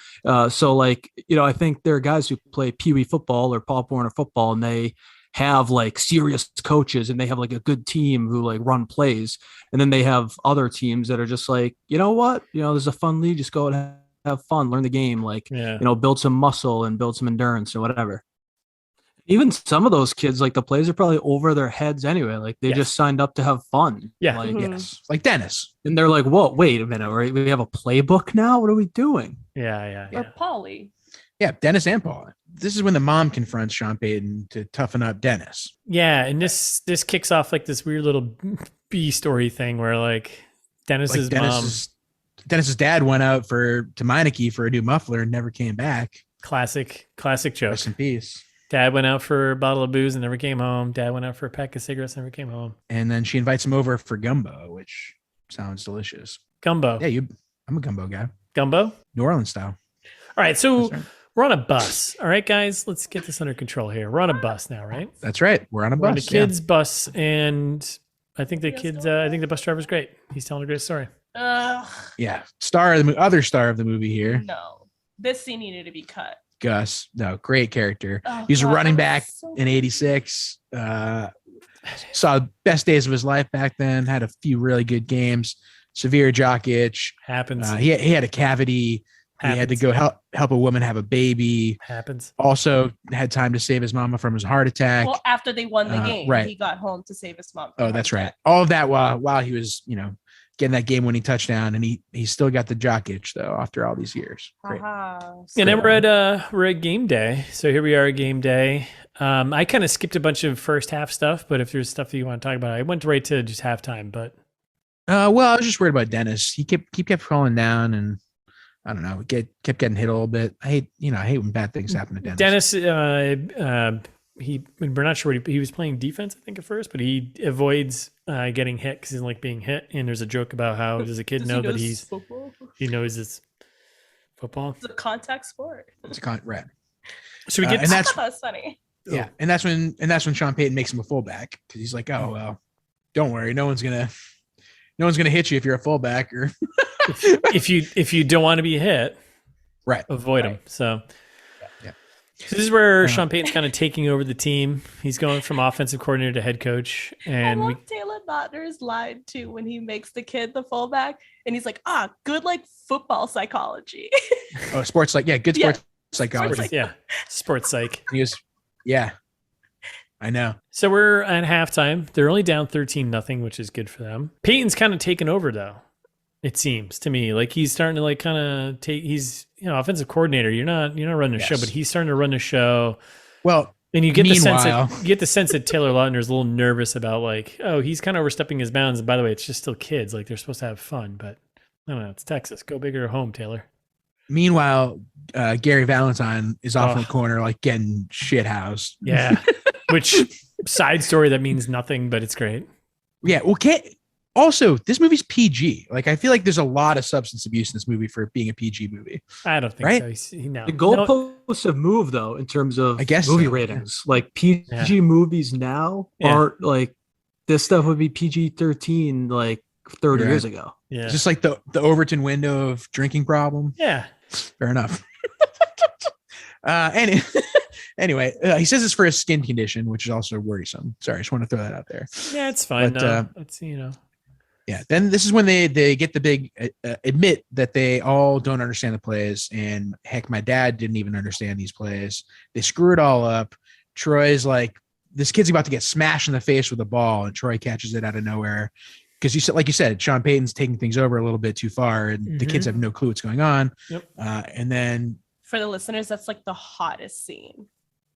So like, I think there are guys who play Pee Wee football or Pop Warner football, and they have like serious coaches and they have like a good team who like run plays. And then they have other teams that are just like, you know what, there's a fun league, just go and have fun, learn the game, like, build some muscle and build some endurance or whatever. Even some of those kids, like the plays are probably over their heads anyway. Like they just signed up to have fun. Yeah. Like, Yes. Like Dennis. And they're like, whoa, wait a minute. Right? We have a playbook now. What are we doing? Yeah. Or Polly. Yeah. Dennis and Paul. This is when the mom confronts Sean Payton to toughen up Dennis. Yeah. And this kicks off like this weird little B story thing where like Dennis's mom. Dennis's dad went out to Meineke for a new muffler and never came back. Classic joke. Rest in peace. Dad went out for a bottle of booze and never came home. Dad went out for a pack of cigarettes and never came home. And then she invites him over for gumbo, which sounds delicious. Gumbo. Yeah, I'm a gumbo guy. Gumbo? New Orleans style. All right, so we're on a bus. All right, guys, let's get this under control here. We're on a bus now, right? That's right. We're on a bus. We're on a kid's bus, and I think the bus driver's great. He's telling a great story. Yeah. Other star of the movie here. No, this scene needed to be cut. Gus. No, great character. He's a running back in 86. Saw the best days of his life back then, had a few really good games. Severe jock itch. Happens. He had a cavity. Happens. He had to go help a woman have a baby. Happens. Also had time to save his mama from his heart attack. Well, after they won the game, right. He got home to save his mom. Oh, that's right. All of that while he was, getting that game-winning touchdown, and he still got the jock itch though after all these years. Great. And then we're at game day. So here we are at game day. I kind of skipped a bunch of first half stuff, but if there's stuff that you want to talk about, I went right to just halftime. But well, I was just worried about Dennis. He kept falling down, and I don't know, kept getting hit a little bit. I hate when bad things happen to Dennis. We're not sure what he was playing defense, I think, at first, but he avoids getting hit because he doesn't like being hit. And there's a joke about how does a kid know that he knows it's football. It's a contact sport. It's right. So we get and that's funny. Yeah, and that's when Sean Payton makes him a fullback because he's like, oh well, don't worry, no one's gonna hit you if you're a fullback or if you don't want to be hit, right? Avoid him. So. So this is where Sean Payton's kind of taking over the team. He's going from offensive coordinator to head coach. And I love Taylor Lautner's line too when he makes the kid the fullback, and he's like, good like football psychology. Oh, sports good sports psychology. Sports psych. He was, I know. So we're at halftime. They're only down 13-0, which is good for them. Payton's kind of taken over though. It seems to me like he's starting to like kind of take. He's offensive coordinator. You're not running the show, but he's starting to run the show. Well, and you get the sense that Taylor Lautner is a little nervous about like, oh, he's kind of overstepping his bounds. And by the way, it's just still kids. Like they're supposed to have fun, but I don't know. It's Texas. Go big or home, Taylor. Meanwhile, Gary Valentine is off in the corner, like getting shit housed. Yeah. Which side story that means nothing, but it's great. Yeah. Well, also, this movie's PG. Like, I feel like there's a lot of substance abuse in this movie for it being a PG movie. I don't think so. The goalposts have moved, though, in terms of movie ratings. Like, PG movies now aren't like this stuff would be PG-13 like 30 years ago. Yeah. Just like the Overton window of drinking problem. Yeah. Fair enough. Anyway, he says it's for a skin condition, which is also worrisome. Sorry, I just want to throw that out there. Yeah, it's fine. But, it's Yeah. Then this is when they get the big admit that they all don't understand the plays, and heck, my dad didn't even understand these plays. They screw it all up. Troy's like, this kid's about to get smashed in the face with a ball, and Troy catches it out of nowhere, because you said, Sean Payton's taking things over a little bit too far, and the kids have no clue what's going on. Yep. And then for the listeners, that's like the hottest scene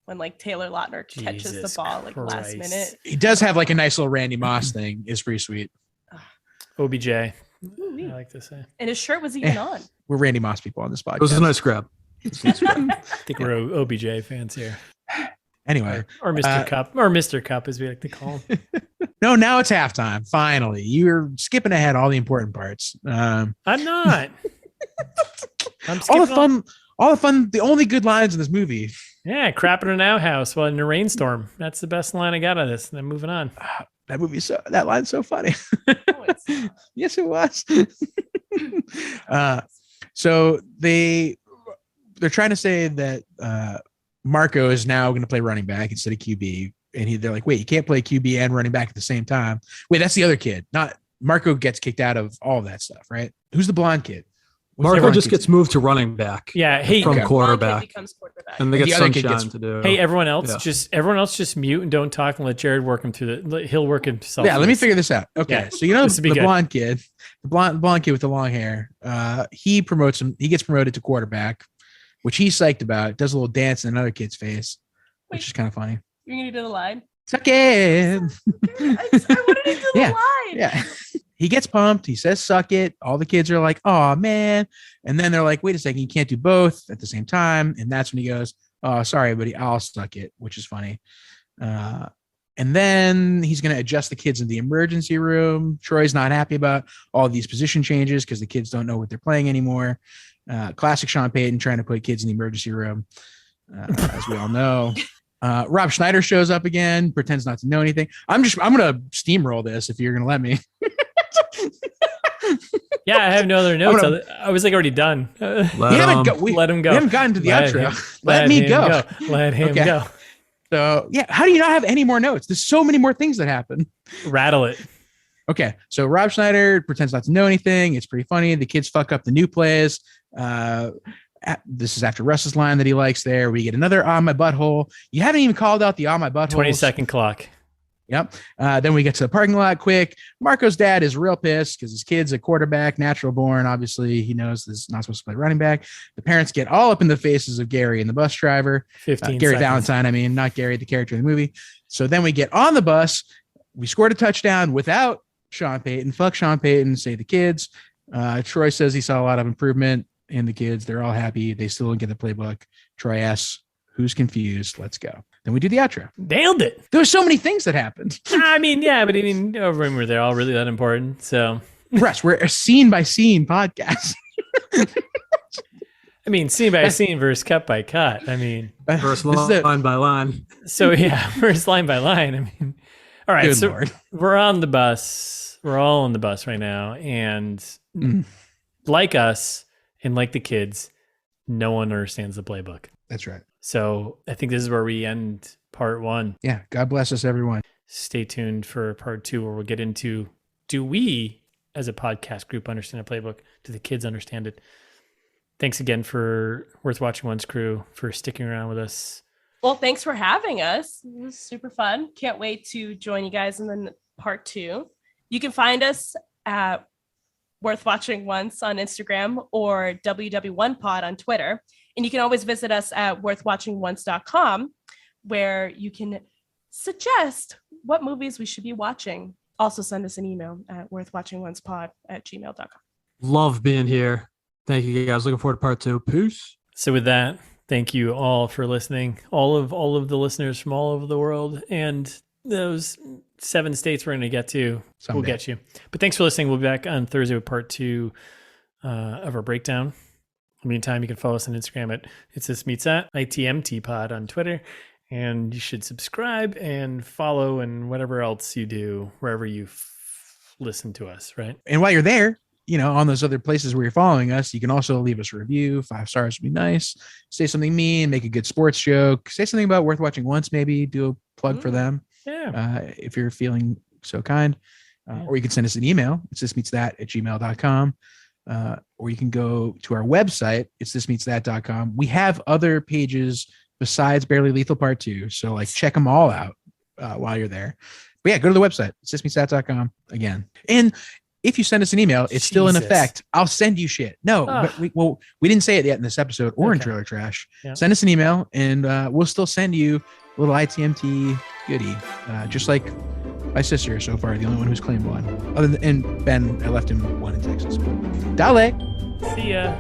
when like Taylor Lautner catches the ball like last minute. He does have like a nice little Randy Moss thing. It's pretty sweet. OBJ. Ooh-wee. I like to say. And his shirt was even on. We're Randy Moss people on this podcast. It was a nice grab. I think we're OBJ fans here. Anyway. Or Mr. Cup, or Mr. Cup as we like to call him. No, now it's halftime. Finally. You're skipping ahead all the important parts. I'm not. I'm all the fun, the only good lines in this movie. Yeah, crapping in an outhouse while in a rainstorm. That's the best line I got out of this. And then moving on. That line's so funny. Yes, it was. So they're trying to say that Marco is now going to play running back instead of QB. And they're like, wait, you can't play QB and running back at the same time. Wait, that's the other kid. Not Marco gets kicked out of all of that stuff, right? Who's the blonde kid? Marco just gets moved to running back. Yeah, hey, from quarterback. Becomes quarterback. And they get sunshine to do. Hey, everyone else just mute and don't talk and let Jared work him through he'll work himself. Yeah, let me figure this out. Okay, yeah, so the blonde kid, the blonde kid with the long hair, he gets promoted to quarterback, which he's psyched about. Does a little dance in another kid's face, which is kind of funny. You're gonna do the line. Suck it. I wanted to do the line. Yeah. He gets pumped. He says, suck it. All the kids are like, oh, man. And then they're like, wait a second. You can't do both at the same time. And that's when he goes, oh, sorry, buddy. I'll suck it, which is funny. And then he's going to adjust the kids in the emergency room. Troy's not happy about all these position changes because the kids don't know what they're playing anymore. Classic Sean Payton trying to put kids in the emergency room, as we all know. Rob Schneider shows up again, pretends not to know anything. I'm going to steamroll this if you're going to let me. Yeah, I have no other notes. I was like already done. Let him go. We haven't gotten to the outro. Let me go. Let him go. So yeah, how do you not have any more notes? There's so many more things that happen. Rattle it. Okay, so Rob Schneider pretends not to know anything. It's pretty funny. The kids fuck up the new plays. This is after Russ's line that he likes there. We get another on my butthole. You haven't even called out the on my butthole. 20-second clock. Yep. Then we get to the parking lot quick. Marco's dad is real pissed because his kid's a quarterback, natural born. Obviously, he knows this is not supposed to play running back. The parents get all up in the faces of Gary and the bus driver. 15 Gary seconds. Valentine, I mean, not Gary, the character in the movie. So then we get on the bus. We scored a touchdown without Sean Payton. Fuck Sean Payton, say the kids. Troy says he saw a lot of improvement in the kids. They're all happy. They still don't get the playbook. Troy asks, who's confused? Let's go. Then we do the outro. Nailed it. There were so many things that happened. I mean, yeah, but remember, they're all really that important. So, Russ, we're a scene by scene podcast. I mean, scene by scene versus cut by cut. I mean, versus line by line. So yeah, versus line by line. I mean, all right. So Lord. We're on the bus. We're all on the bus right now, and like us and like the kids, no one understands the playbook. That's right. So I think this is where we end part one. Yeah. God bless us, everyone. Stay tuned for part two, where we'll get into, do we as a podcast group understand a playbook? Do the kids understand it? Thanks again for Worth Watching One's crew for sticking around with us. Well, thanks for having us. It was super fun. Can't wait to join you guys in the part two. You can find us at Worth Watching Once on Instagram or WW1Pod on Twitter. And you can always visit us at worthwatchingonce.com, where you can suggest what movies we should be watching. Also send us an email at worthwatchingoncepod@gmail.com. Love being here. Thank you guys. Looking forward to part two. Peace. So with that, thank you all for listening. All of the listeners from all over the world and those 7 states we're going to get to. Someday. We'll get you. But thanks for listening. We'll be back on Thursday with part two of our breakdown. In the meantime, you can follow us on Instagram at It's This Meets That, ITMT Pod on Twitter. And you should subscribe and follow and whatever else you do, wherever you listen to us, right? And while you're there, on those other places where you're following us, you can also leave us a review. 5 stars would be nice. Say something mean, make a good sports joke. Say something about Worth Watching Once, maybe do a plug for them. Yeah. If you're feeling so kind. Or you can send us an email. It's thismeetsthat@gmail.com. Or you can go to our website. It's thismeetsthat.com. We have other pages besides Barely Lethal Part 2. So check them all out while you're there. But yeah, go to the website, sismesats.com again. And if you send us an email, it's still in effect. I'll send you shit. No, but we didn't say it yet in this episode or in Trailer Trash. Yeah. Send us an email and we'll still send you a little ITMT goodie, just like my sister so far, the only one who's claimed one. And Ben, I left him one in Texas. Dale. See ya.